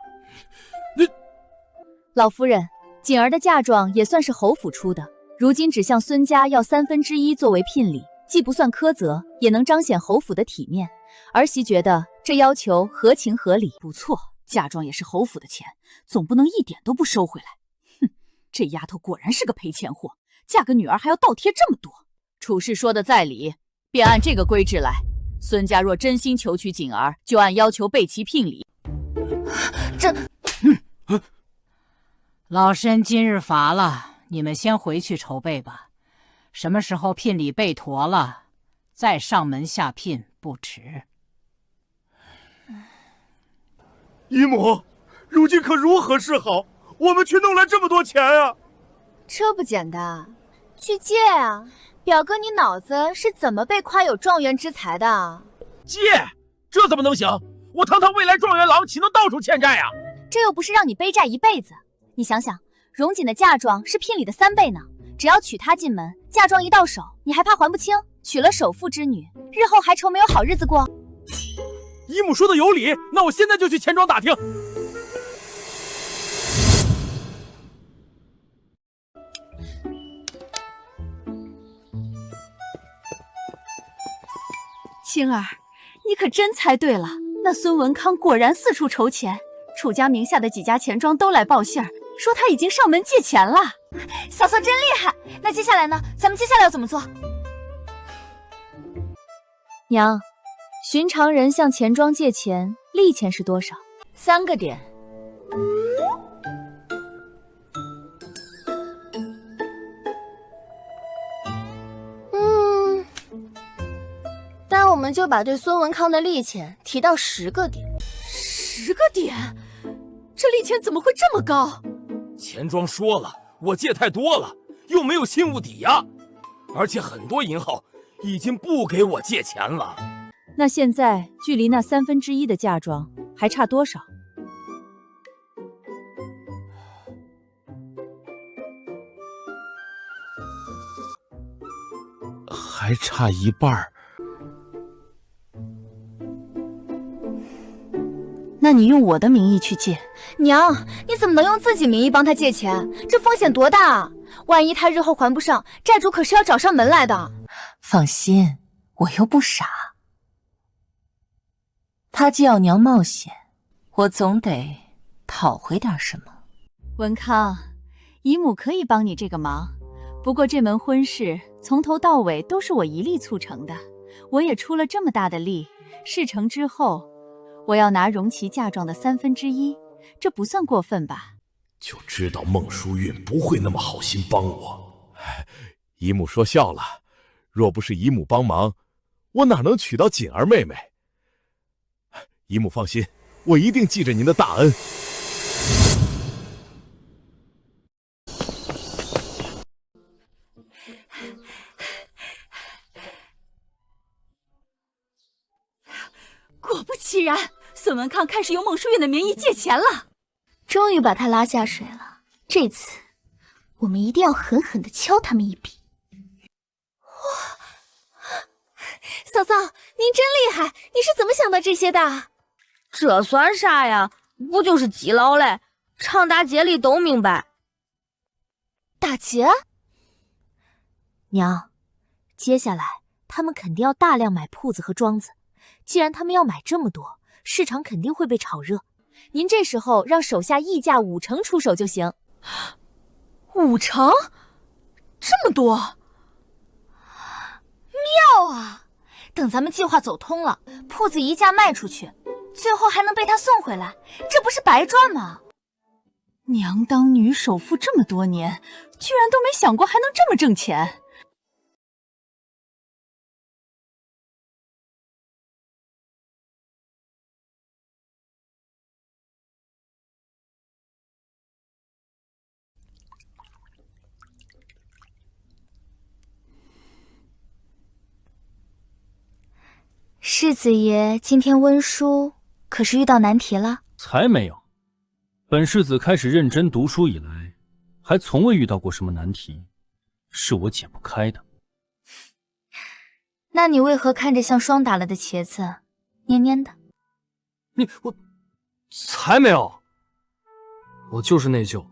老夫人，锦儿的嫁妆也算是侯府出的，如今只向孙家要1/3作为聘礼，既不算苛责，也能彰显侯府的体面。儿媳觉得这要求合情合理。不错，嫁妆也是侯府的钱，总不能一点都不收回来。哼，这丫头果然是个赔钱货，嫁个女儿还要倒贴这么多。楚氏说的在理，便按这个规制来。孙家若真心求娶锦儿，就按要求备齐聘礼。这，老身今日乏了，你们先回去筹备吧。什么时候聘礼备妥了，再上门下聘不迟。姨母，如今可如何是好？我们却弄来这么多钱啊！这不简单，去借啊！表哥，你脑子是怎么被夸有状元之才的？借？这怎么能行？我堂堂未来状元郎，岂能到处欠债啊？这又不是让你背债一辈子。你想想，荣锦的嫁妆是聘礼的3倍呢。只要娶她进门，嫁妆一到手，你还怕还不清？娶了首富之女，日后还愁没有好日子过？姨母说的有理，那我现在就去钱庄打听。青儿，你可真猜对了，那孙文康果然四处筹钱，楚家名下的几家钱庄都来报信儿，说他已经上门借钱了。嫂嫂真厉害！那接下来呢？咱们接下来要怎么做？娘，寻常人向钱庄借钱，利钱是多少？3个点。那我们就把对孙文康的利钱提到10个点。10个点？这利钱怎么会这么高？钱庄说了，我借太多了，又没有信物抵押，而且很多银行已经不给我借钱了。那现在距离那1/3的嫁妆还差多少？还差1半。那你用我的名义去借。娘，你怎么能用自己名义帮他借钱？这风险多大啊！万一他日后还不上，债主可是要找上门来的。放心，我又不傻。他既要娘冒险，我总得讨回点什么。文康，姨母可以帮你这个忙，不过这门婚事从头到尾都是我一力促成的，我也出了这么大的力，事成之后我要拿荣琪嫁妆的1/3，这不算过分吧？就知道孟淑韵不会那么好心帮我。姨母说笑了，若不是姨母帮忙，我哪能娶到锦儿妹妹？姨母放心，我一定记着您的大恩。果不其然，孙文康开始用孟淑韵的名义借钱了。终于把他拉下水了，这次我们一定要狠狠地敲他们一笔。哇，嫂嫂，您真厉害，你是怎么想到这些的？这算啥呀？不就是基佬嘞？常大街里都明白。打劫？娘，接下来他们肯定要大量买铺子和庄子，既然他们要买这么多，市场肯定会被炒热。您这时候让手下溢价5成出手就行。5成？这么多？妙啊！等咱们计划走通了，铺子一价卖出去，最后还能被他送回来，这不是白赚吗？娘当女首富这么多年，居然都没想过还能这么挣钱。世子爷今天温书可是遇到难题了？才没有，本世子开始认真读书以来，还从未遇到过什么难题，是我解不开的。那你为何看着像霜打了的茄子，黏黏的？我才没有，我就是内疚。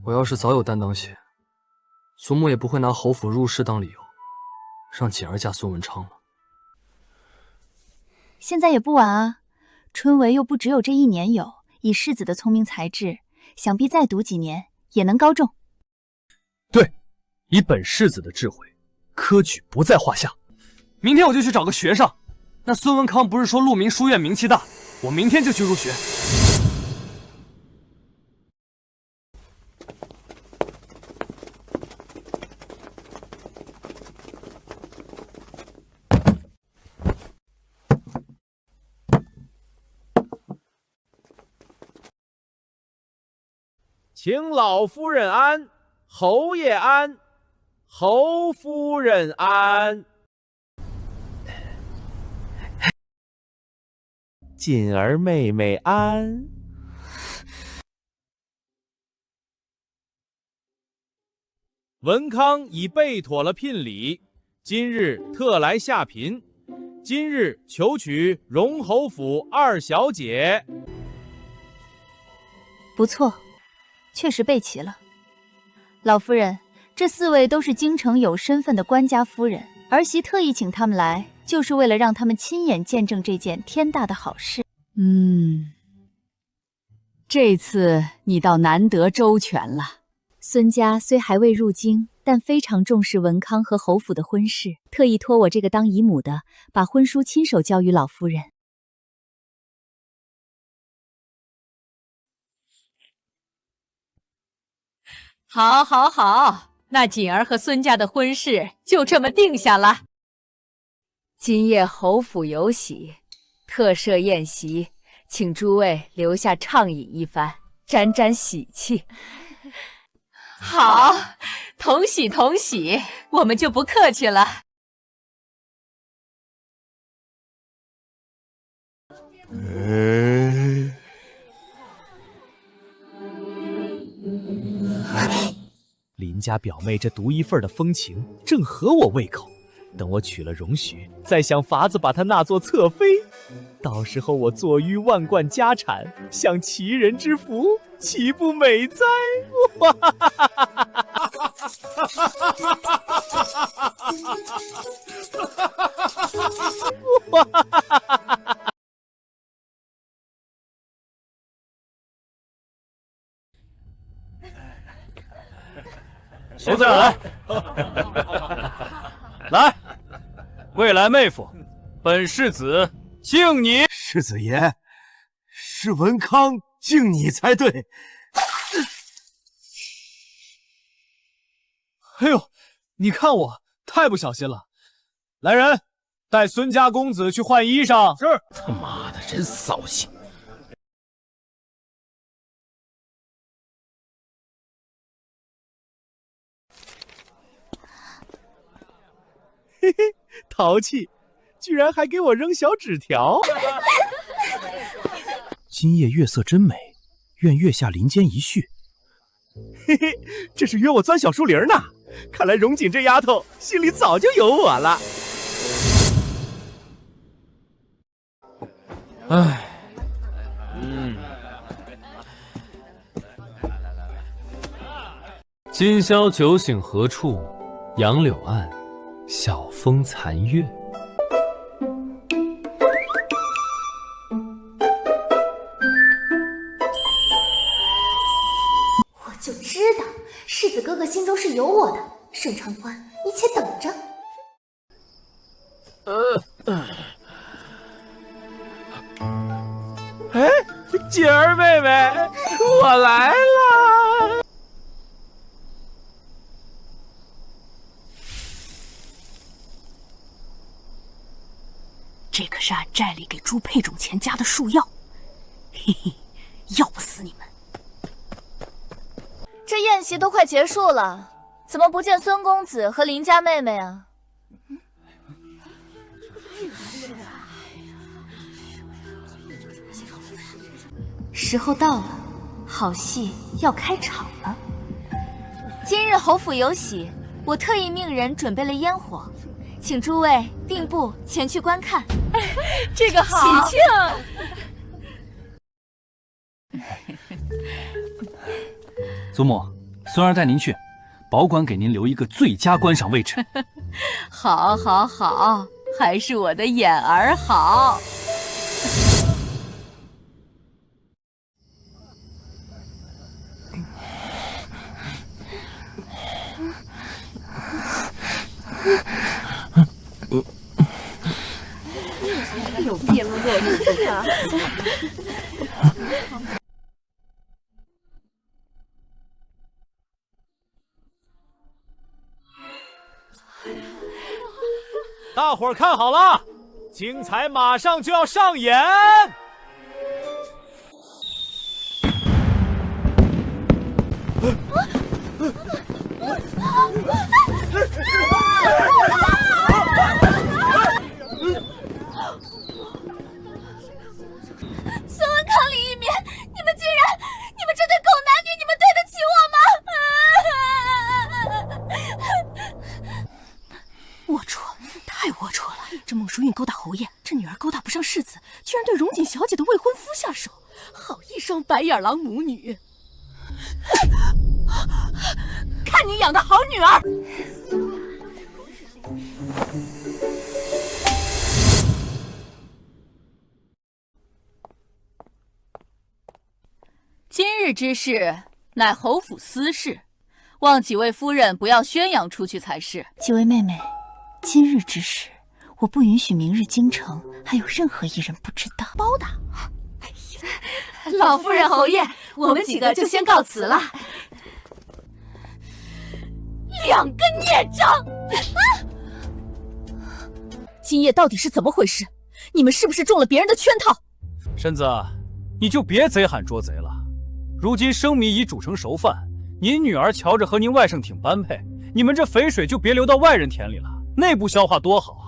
我要是早有担当些，祖母也不会拿侯府入室当理由，让锦儿嫁孙文昌了。现在也不晚啊，春闱又不只有这1年有，以世子的聪明才智，想必再读几年也能高中。对，以本世子的智慧，科举不在话下。明天我就去找个学上。那孙文康不是说鹿鸣书院名气大，我明天就去入学。请老夫人安，侯爷安，侯夫人安。锦儿妹妹安。文康已备妥了聘礼，今日特来下嫔，今日求娶荣侯府二小姐。不错，确实备齐了。老夫人，这4位都是京城有身份的官家夫人，儿媳特意请他们来，就是为了让他们亲眼见证这件天大的好事。这次你倒难得周全了。孙家虽还未入京，但非常重视文康和侯府的婚事，特意托我这个当姨母的，把婚书亲手交于老夫人。好，好，好，那锦儿和孙家的婚事就这么定下了。今夜侯府有喜，特设宴席，请诸位留下畅饮一番，沾沾喜气。好，同喜同喜，我们就不客气了。林家表妹这独一份的风情正合我胃口，等我娶了容许，再想法子把她纳作侧妃。到时候我坐拥万贯家产，享齐人之福，岂不美哉？哇！谁再来？来，未来妹夫，本世子敬你。世子爷，是文康敬你才对。哎呦，你看我太不小心了。来人，带孙家公子去换衣裳。是。他妈的，真扫兴。嘿嘿，淘气，居然还给我扔小纸条。今夜月色真美，愿月下林间一叙。嘿嘿，这是约我钻小树林呢。看来荣锦这丫头心里早就有我了。唉，今宵酒醒何处？杨柳岸，晓风残月。我就知道世子哥哥心中是有我的，盛长欢，你且等着。哎，锦儿妹妹，我来了。这可是俺寨里给朱佩种前加的树药，嘿嘿，要不死你们！这宴席都快结束了，怎么不见孙公子和林家妹妹啊？时候到了，好戏要开场了。今日侯府有喜，我特意命人准备了烟火，请诸位并步前去观看。这个好，喜庆。祖母，孙儿带您去，保管给您留一个最佳观赏位置。好，好，好，还是我的眼儿好。有变落入啊！大伙儿看好了，精彩马上就要上演。孙文康、李一棉，你们这对狗男女，你们对得起我吗？龌龊，太龌龊！戳了，这孟淑韵勾搭侯爷，这女儿勾搭不上世子，居然对荣锦小姐的未婚夫下手，好一双白眼狼母女！看你养的好女儿！今日之事乃侯府私事，望几位夫人不要宣扬出去才是。几位妹妹，今日之事，我不允许明日京城还有任何一人不知道。包的。老夫人、侯爷，我们几个就先告辞了。两个孽障！今夜到底是怎么回事？你们是不是中了别人的圈套？身子，你就别贼喊捉贼了。如今生米已煮成熟饭，您女儿瞧着和您外甥挺般配，你们这肥水就别流到外人田里了，内部消化多好啊！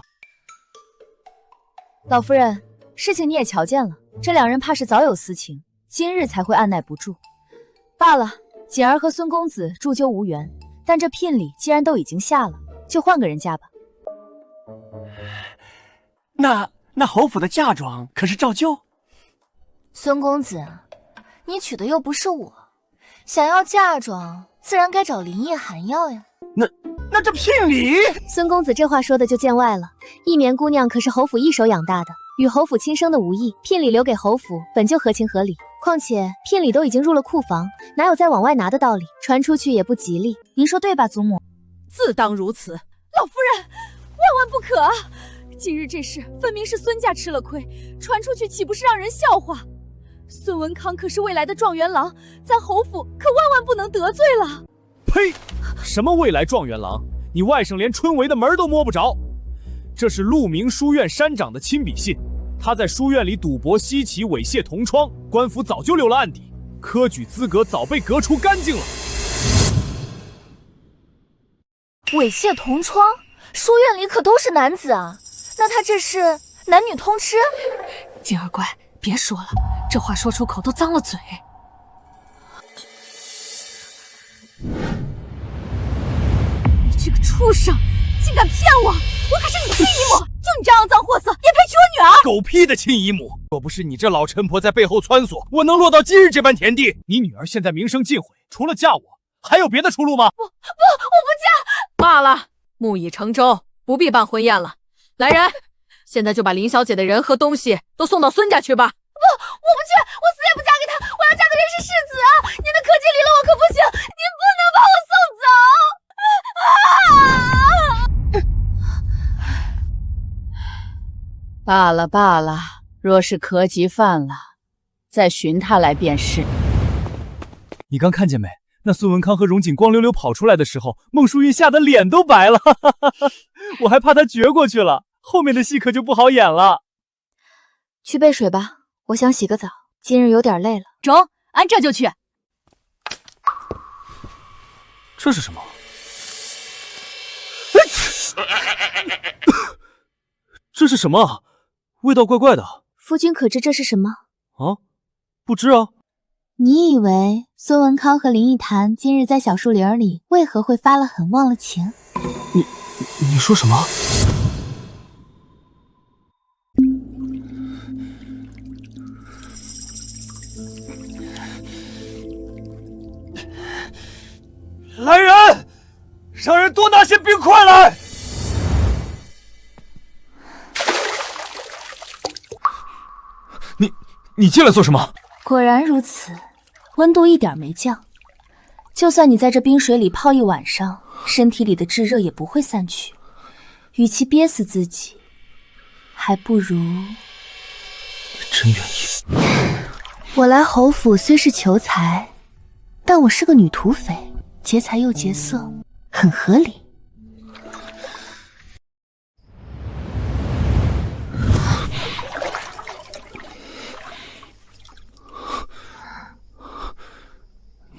老夫人，事情你也瞧见了，这两人怕是早有私情，今日才会按耐不住。罢了，锦儿和孙公子铸就无缘，但这聘礼既然都已经下了，就换个人嫁吧。那侯府的嫁妆可是照旧？孙公子，你娶的又不是我，想要嫁妆，自然该找林烨寒要呀。那这聘礼……孙公子这话说的就见外了。一棉姑娘可是侯府一手养大的，与侯府亲生的无异，聘礼留给侯府本就合情合理。况且聘礼都已经入了库房，哪有再往外拿的道理？传出去也不吉利，您说对吧，祖母？自当如此。老夫人，万万不可啊！今日这事分明是孙家吃了亏，传出去岂不是让人笑话？孙文康可是未来的状元郎，咱侯府可万万不能得罪了。呸！什么未来状元郎？你外甥连春闱的门都摸不着。这是鹿鸣书院山长的亲笔信，他在书院里赌博西岐，猥亵同窗，官府早就留了案底，科举资格早被革除干净了。猥亵同窗，书院里可都是男子啊，那他这是男女通吃？锦儿乖，别说了，这话说出口都脏了嘴。你这个畜生，竟敢骗我！我可是你亲姨母，就你这肮脏货色，也配娶我女儿？狗屁的亲姨母！若不是你这老陈婆在背后撺掇，我能落到今日这般田地？你女儿现在名声尽毁，除了嫁我，还有别的出路吗？我不嫁！罢了，木已成舟，不必办婚宴了。来人，现在就把林小姐的人和东西都送到孙家去吧。不，我不去，我死也不嫁给他，我要嫁的人是世子啊！您的科技离了我可不行，您不能把我送走！罢了罢了，若是咳疾犯了，再寻他来便是。你刚看见没？那孙文康和荣锦光溜溜跑出来的时候，孟淑玉吓得脸都白了，我还怕他撅过去了，后面的戏可就不好演了。去备水吧，我想洗个澡，今日有点累了。中，俺这就去。这是什么？这是什么？味道怪怪的。夫君可知这是什么？啊，不知啊。你以为孙文康和林奕潭今日在小树林里为何会发了狠忘了情？你说什么？来人，让人多拿些冰块来。你进来做什么？果然如此，温度一点没降。就算你在这冰水里泡一晚上，身体里的炙热也不会散去。与其憋死自己，还不如……真愿意。我来侯府虽是求财，但我是个女土匪，劫财又劫色，很合理。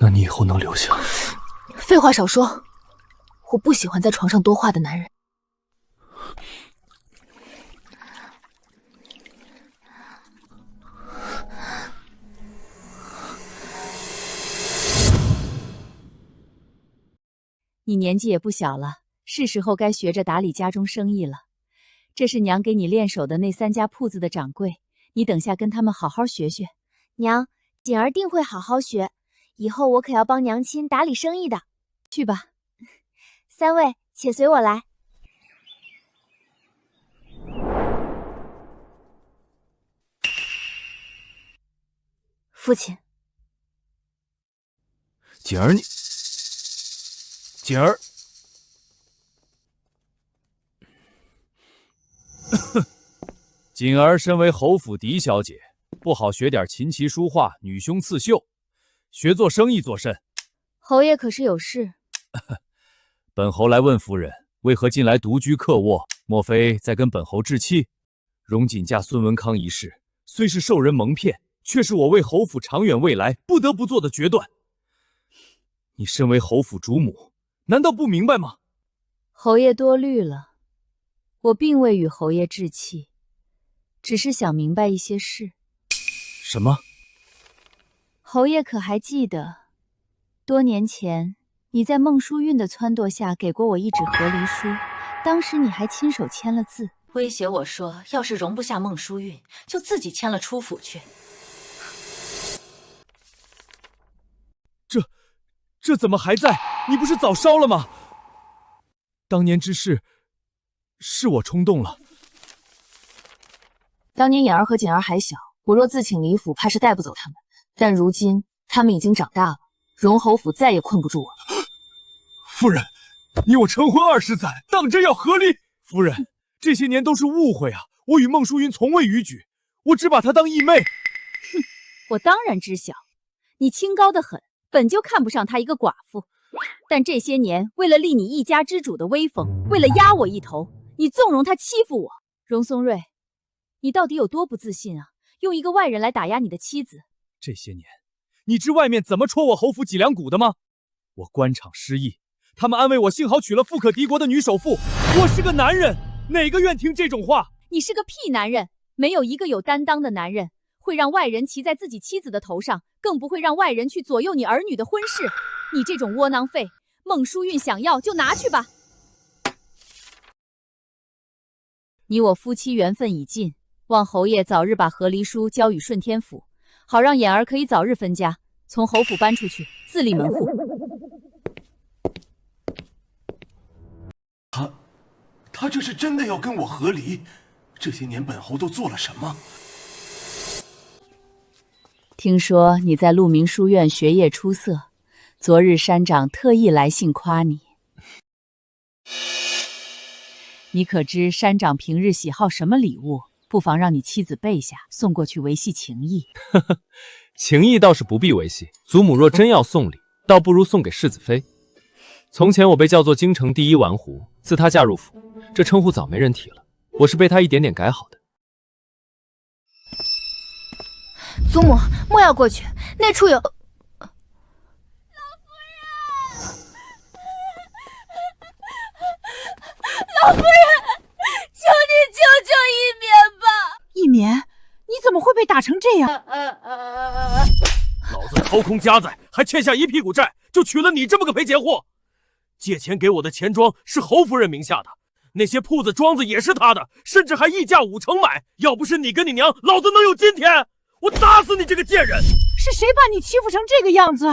那你以后能留下？废话少说，我不喜欢在床上多话的男人。你年纪也不小了，是时候该学着打理家中生意了。这是娘给你练手的那3家铺子的掌柜，你等下跟他们好好学学。娘，锦儿定会好好学，以后我可要帮娘亲打理生意的。去吧。3位，且随我来。父亲，锦儿，锦儿，锦儿身为侯府嫡小姐，不好学点琴棋书画、女凶刺绣，学做生意做甚？侯爷可是有事？本侯来问夫人，为何近来独居客卧？莫非在跟本侯置气？荣锦嫁孙文康一事，虽是受人蒙骗，却是我为侯府长远未来不得不做的决断。你身为侯府主母，难道不明白吗？侯爷多虑了，我并未与侯爷置气，只是想明白一些事。什么？侯爷可还记得，多年前你在孟淑韵的撺掇下给过我一纸和离书，当时你还亲手签了字，威胁我说，要是容不下孟淑韵，就自己迁了出府去。这怎么还在？你不是早烧了吗？当年之事，是我冲动了。当年妍儿和锦儿还小，我若自请离府，怕是带不走他们。但如今他们已经长大了，荣侯府再也困不住我了。夫人，你我成婚20载，当真要和离？夫人，这些年都是误会啊！我与孟淑云从未逾矩，我只把她当义妹。哼，我当然知晓，你清高得很，本就看不上她一个寡妇。但这些年，为了立你一家之主的威风，为了压我一头，你纵容她欺负我。荣松瑞，你到底有多不自信啊？用一个外人来打压你的妻子。这些年，你知外面怎么戳我侯府脊梁骨的吗？我官场失意，他们安慰我幸好娶了富可敌国的女首富。我是个男人，哪个愿听这种话？你是个屁男人，没有一个有担当的男人会让外人骑在自己妻子的头上，更不会让外人去左右你儿女的婚事。你这种窝囊废，孟淑韵想要就拿去吧。你我夫妻缘分已尽，望侯爷早日把和离书交与顺天府，好让妍儿可以早日分家，从侯府搬出去，自立门户。他这是真的要跟我和离？这些年本侯都做了什么？听说你在鹿鸣书院学业出色，昨日山长特意来信夸你。你可知山长平日喜好什么礼物？不妨让你妻子备下，送过去维系情谊。情谊倒是不必维系，祖母若真要送礼，倒不如送给世子妃。从前我被叫做京城第一玩狐，自她嫁入府，这称呼早没人提了。我是被她一点点改好的。祖母，莫要过去，那处有……老夫人，求你救救一棉吧！一棉，你怎么会被打成这样？老子掏空家财，还欠下一屁股债，就娶了你这么个赔钱货。借钱给我的钱庄是侯夫人名下的，那些铺子庄子也是她的，甚至还溢价5成买。要不是你跟你娘，老子能有今天？我打死你这个贱人！是谁把你欺负成这个样子？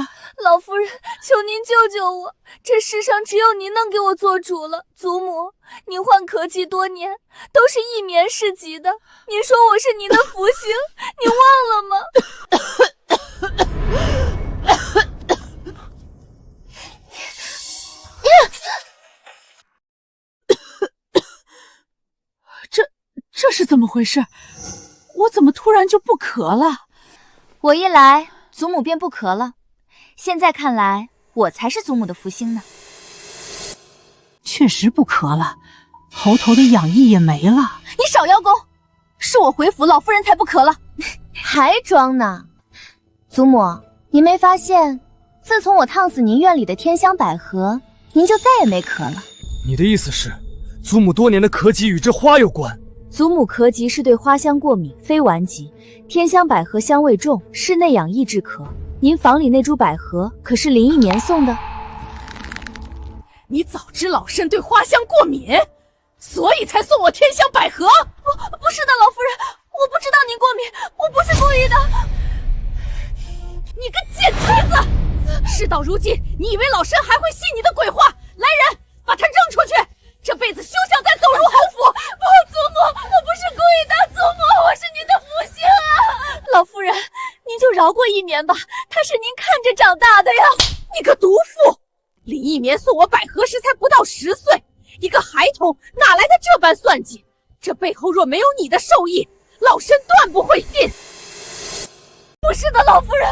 老夫人，求您救救我！这世上只有您能给我做主了。祖母，您患咳疾多年，都是一棉氏集的。您说我是您的福星，您忘了吗？这是怎么回事？我怎么突然就不咳了？我一来，祖母便不咳了。现在看来，我才是祖母的福星呢。确实不咳了，喉头的痒意也没了。你少邀功，是我回府，老夫人才不咳了。还装呢？祖母，您没发现，自从我烫死您院里的天香百合，您就再也没咳了。你的意思是，祖母多年的咳疾与这花有关？祖母咳疾是对花香过敏，非顽疾。天香百合香味重，是内养抑制咳。您房里那株百合可是林一棉送的？你早知老身对花香过敏，所以才送我天香百合。不是的，老夫人，我不知道您过敏，我不是故意的。你个贱蹄子！事到如今，你以为老身还会信你的鬼话？来人，把他扔出去！这辈子休想再走入侯府！不，祖母，我不是故意的，祖母，我是您的福星啊！老夫人，您就饶过一绵吧，他是您看着长大的呀。你个毒妇！林一绵送我百合时才不到10岁，一个孩童哪来的这般算计？这背后若没有你的授意，老身断不会信。不是的，老夫人，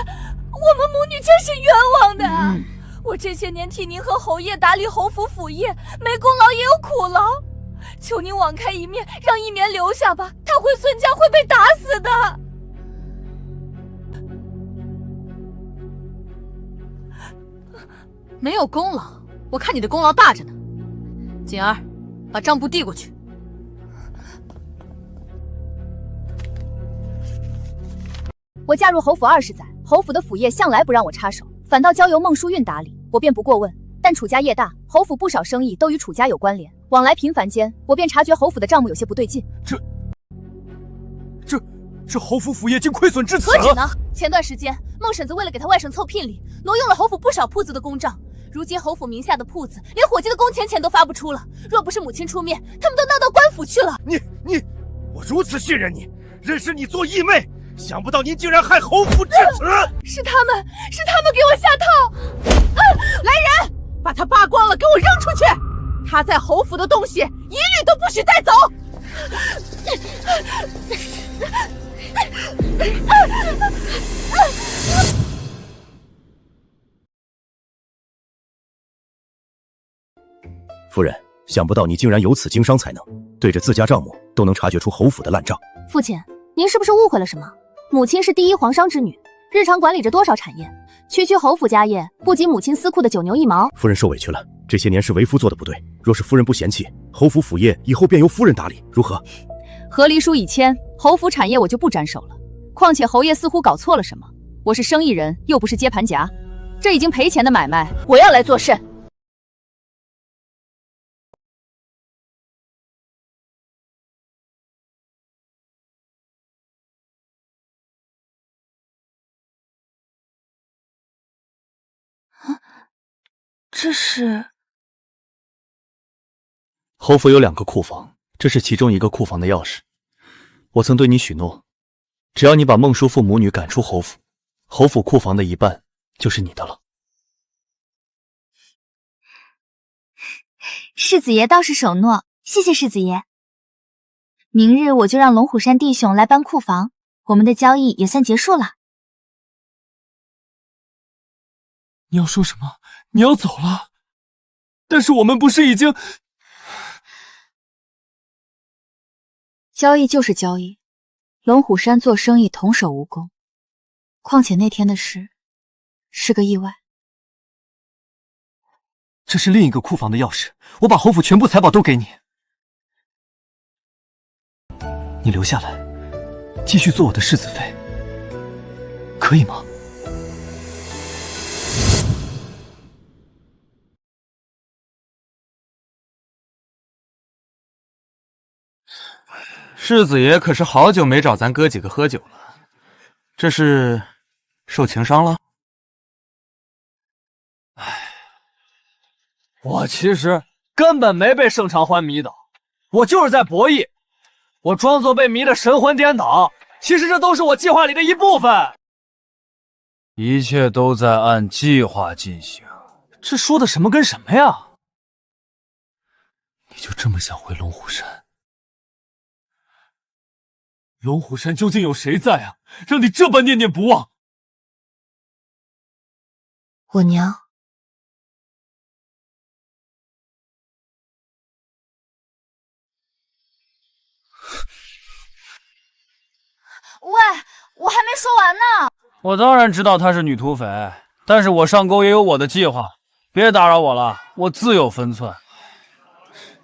我们母女真是冤枉的啊！我这些年替您和侯爷打理侯府府业，没功劳也有苦劳，求您网开一面，让一绵留下吧，他回孙家会被打死的。没有功劳，我看你的功劳大着呢。锦儿，把账簿递过去。我嫁入侯府20载，侯府的府业向来不让我插手，反倒交由孟淑韵打理，我便不过问。但楚家业大，侯府不少生意都与楚家有关联，往来频繁间，我便察觉侯府的账目有些不对劲。这侯府府业竟亏损至此何止呢？前段时间，孟婶子为了给她外甥凑聘礼，挪用了侯府不少铺子的公账。如今侯府名下的铺子，连伙计的工钱都发不出了。若不是母亲出面，他们都闹到官府去了。我如此信任你，认识你做义妹，想不到您竟然害侯府至此！是他们给我下套！来人，把他扒光了，给我扔出去！他在侯府的东西，一律都不许带走！夫人，想不到你竟然有此经商才能，对着自家账目都能察觉出侯府的烂账。父亲，您是不是误会了什么？母亲是第一皇商之女，日常管理着多少产业，区侯府家业不及母亲司库的9牛1毛。夫人受委屈了，这些年是为夫做的不对，若是夫人不嫌弃，侯府府业以后便由夫人打理，如何？和离书已签，侯府产业我就不沾手了。况且侯爷似乎搞错了什么，我是生意人，又不是接盘侠，这已经赔钱的买卖，我要来做甚？这是侯府有2个库房，这是其中一个库房的钥匙。我曾对你许诺，只要你把孟叔父母女赶出侯府，侯府库房的1半就是你的了。世子爷倒是守诺，谢谢世子爷。明日我就让龙虎山弟兄来搬库房，我们的交易也算结束了。你要说什么？你要走了？但是我们不是已经……交易就是交易，龙虎山做生意童叟无功，况且那天的事是个意外。这是另一个库房的钥匙，我把侯府全部财宝都给你，你留下来，继续做我的世子妃，可以吗？世子爷可是好久没找咱哥几个喝酒了，这是受情伤了？我其实根本没被盛长欢迷倒，我就是在博弈，我装作被迷得神魂颠倒，其实这都是我计划里的一部分。一切都在按计划进行。这说的什么跟什么呀？你就这么想回龙虎山？龙虎山究竟有谁在啊？让你这般念念不忘？我娘。喂，我还没说完呢。我当然知道她是女土匪，但是我上钩也有我的计划，别打扰我了，我自有分寸。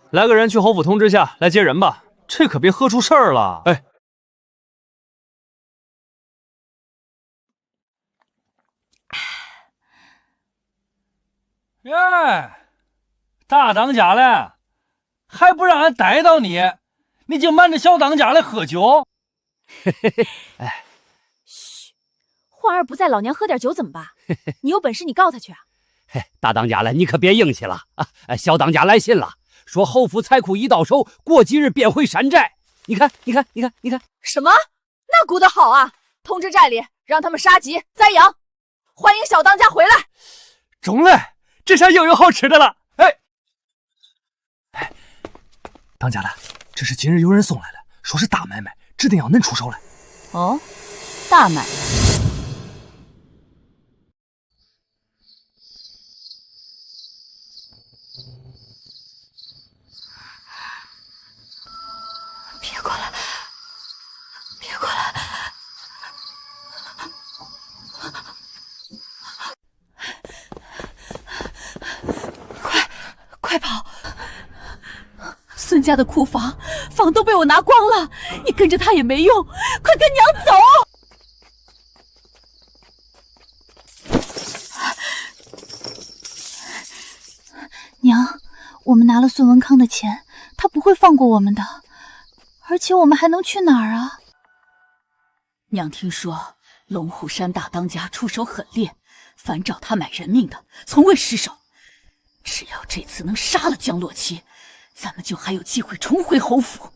来个人去侯府通知下来接人吧，这可别喝出事儿了。哎。耶，大当家嘞！还不让俺逮到你，你就瞒着小当家来喝酒。哎，嘘，焕儿不在，老娘喝点酒怎么办？你有本事你告他去啊！嘿，大当家来，你可别硬气了啊！小当家来信了，说侯府财库一到手，过几日便回山寨。你看，什么？那鼓得好啊！通知寨里，让他们杀鸡宰羊，欢迎小当家回来。中嘞，这下又有好吃的了。哎，当家的，这是今日有人送来的，说是大买卖，指定要恁出手来。哦，大买卖。别过来！别过来！快跑！孙家的库房都被我拿光了，你跟着他也没用，快跟娘走！娘，我们拿了孙文康的钱，他不会放过我们的。而且我们还能去哪儿啊？娘听说龙虎山大当家出手狠烈，凡找他买人命的从未失手。只要这次能杀了江洛奇，咱们就还有机会重回侯府。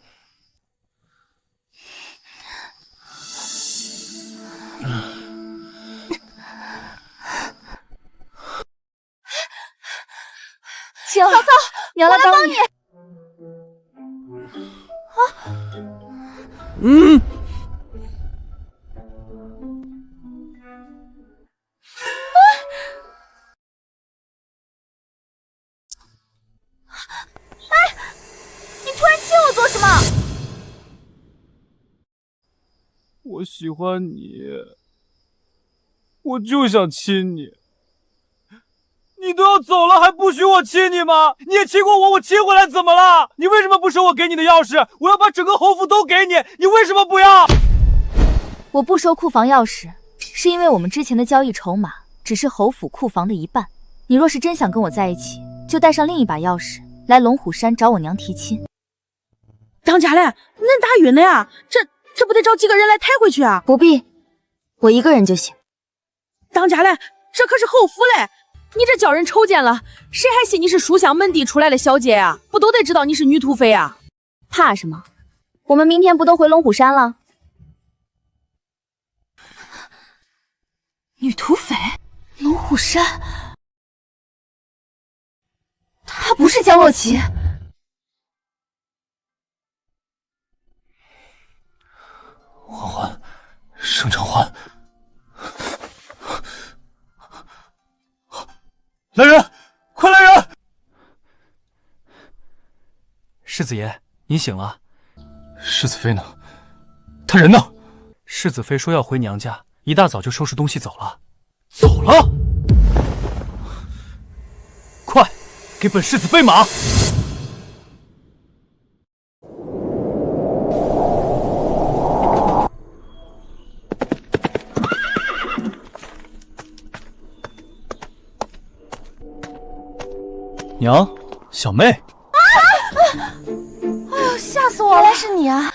请嫂嫂，娘来帮你。你突然亲我做什么？我喜欢你，我就想亲你。你都要走了，还不许我亲你吗？你也亲过我，我亲回来怎么了？你为什么不收我给你的钥匙？我要把整个侯府都给你，你为什么不要？我不收库房钥匙，是因为我们之前的交易筹码只是侯府库房的一半。你若是真想跟我在一起，就带上另一把钥匙来龙虎山找我娘提亲。当家嘞，恁打晕了呀？这不得找几个人来抬回去啊？不必，我一个人就行。当家嘞，这可是侯府嘞，你这叫人瞅见了，谁还信你是书香门第出来的小姐呀？不都得知道你是女土匪啊？怕什么？我们明天不都回龙虎山了？女土匪，龙虎山，她不是江洛奇。欢欢，盛长欢，来人，快来人！世子爷，您醒了。世子妃呢？他人呢？世子妃说要回娘家，一大早就收拾东西走了。走了？快，给本世子备马！娘，小妹。哎呦，吓死我了！原来是你啊！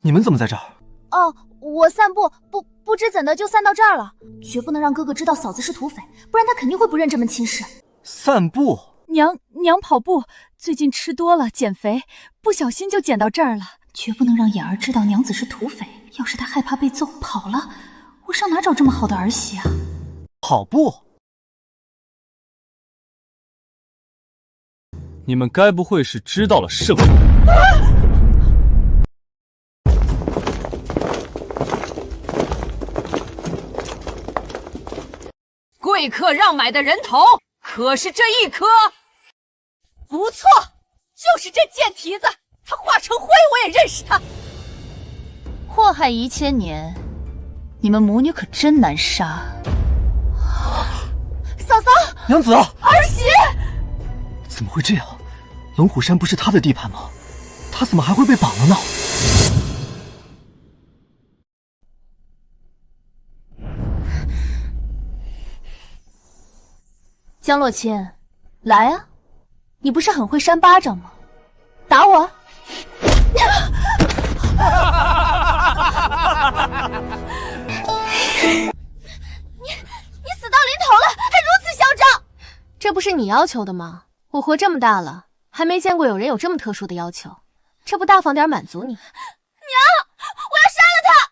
你们怎么在这儿？哦，我散步，不知怎的就散到这儿了。绝不能让哥哥知道嫂子是土匪，不然他肯定会不认这门亲事。散步？娘跑步，最近吃多了减肥，不小心就捡到这儿了。绝不能让眼儿知道娘子是土匪，要是她害怕被揍跑了，我上哪找这么好的儿媳啊？跑步？你们该不会是知道了什么？贵客让买的人头可是这一颗？不错，就是这贱蹄子，他化成灰我也认识他。祸害1000年，你们母女可真难杀。嫂嫂，娘子，儿媳，怎么会这样？龙虎山不是他的地盘吗？他怎么还会被绑了呢？江洛清，来啊！你不是很会扇巴掌吗？打我！你死到临头了，还如此嚣张！这不是你要求的吗？我活这么大了，还没见过有人有这么特殊的要求，这不大方点满足你？娘，我要杀了他！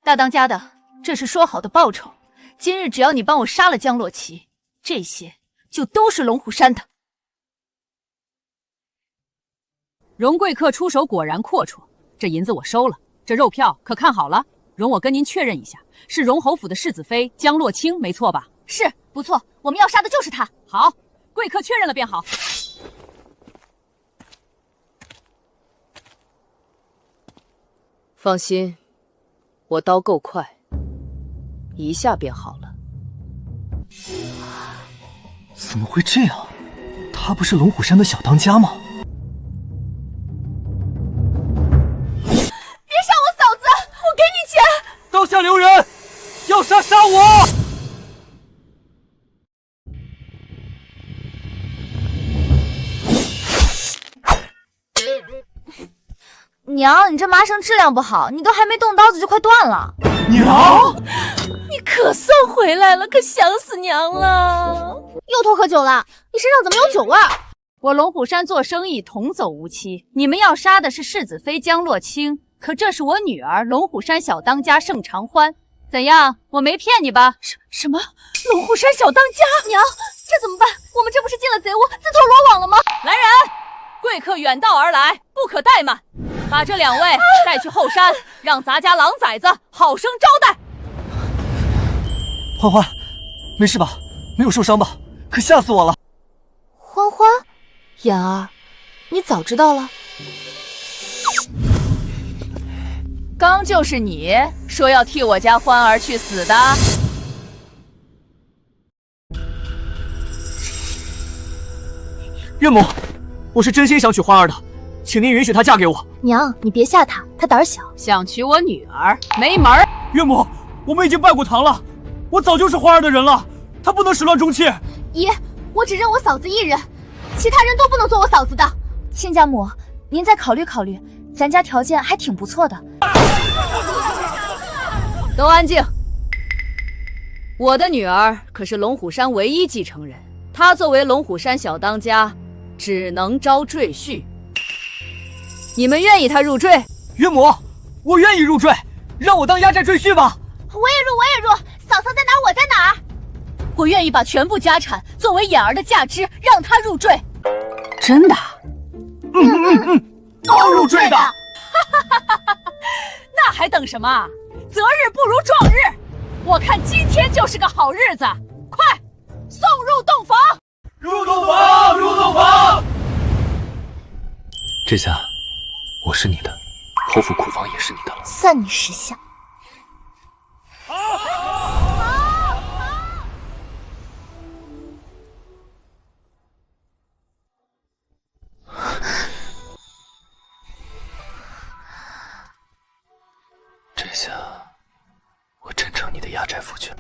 大当家的，这是说好的报酬，今日只要你帮我杀了江洛奇，这些就都是龙虎山的。荣贵客出手果然阔绰，这银子我收了，这肉票可看好了。容我跟您确认一下，是荣侯府的世子妃江洛清，没错吧？是，不错，我们要杀的就是他。好，贵客确认了便好。放心，我刀够快，一下便好了。怎么会这样？他不是龙虎山的小当家吗？别杀我嫂子，我给你钱！刀下留人，要杀杀我！娘，你这麻绳质量不好，你都还没动刀子就快断了。娘，你可算回来了，可想死娘了。又偷喝酒了？你身上怎么有酒味？我龙虎山做生意同走无期，你们要杀的是世子妃江洛清，可这是我女儿龙虎山小当家盛长欢。怎样？我没骗你吧？什么？龙虎山小当家？娘，这怎么办？我们这不是进了贼窝，自投罗网了吗？来人！贵客远道而来，不可怠慢，把这两位带去后山，让咱家狼崽子好生招待。欢欢，没事吧？没有受伤吧？可吓死我了！欢欢，妍儿，你早知道了？刚就是你说要替我家欢儿去死的。岳母，我是真心想娶欢儿的，请您允许她嫁给我。娘，你别吓她，她胆小。想娶我女儿，没门儿！岳母，我们已经拜过堂了，我早就是欢儿的人了，她不能始乱终弃。姨，我只认我嫂子一人，其他人都不能做我嫂子的。亲家母，您再考虑考虑，咱家条件还挺不错的。都安静！我的女儿可是龙虎山唯一继承人，她作为龙虎山小当家，只能招赘婿。你们愿意她入赘？岳母，我愿意入赘，让我当压寨赘婿吧。我也入，嫂嫂在哪儿我在哪儿。我愿意把全部家产作为眼儿的价值，让她入赘。真的？都入赘的。那还等什么？择日不如撞日，我看今天就是个好日子，快送入洞房！入洞房，入洞房！这下我是你的，侯府库房也是你的了。算你识相。这下我真成你的压寨夫君了。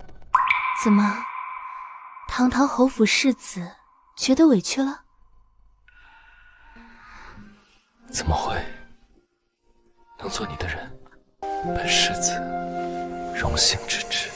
怎么，堂堂侯府世子觉得委屈了？怎么会？能做你的人，本世子荣幸之至。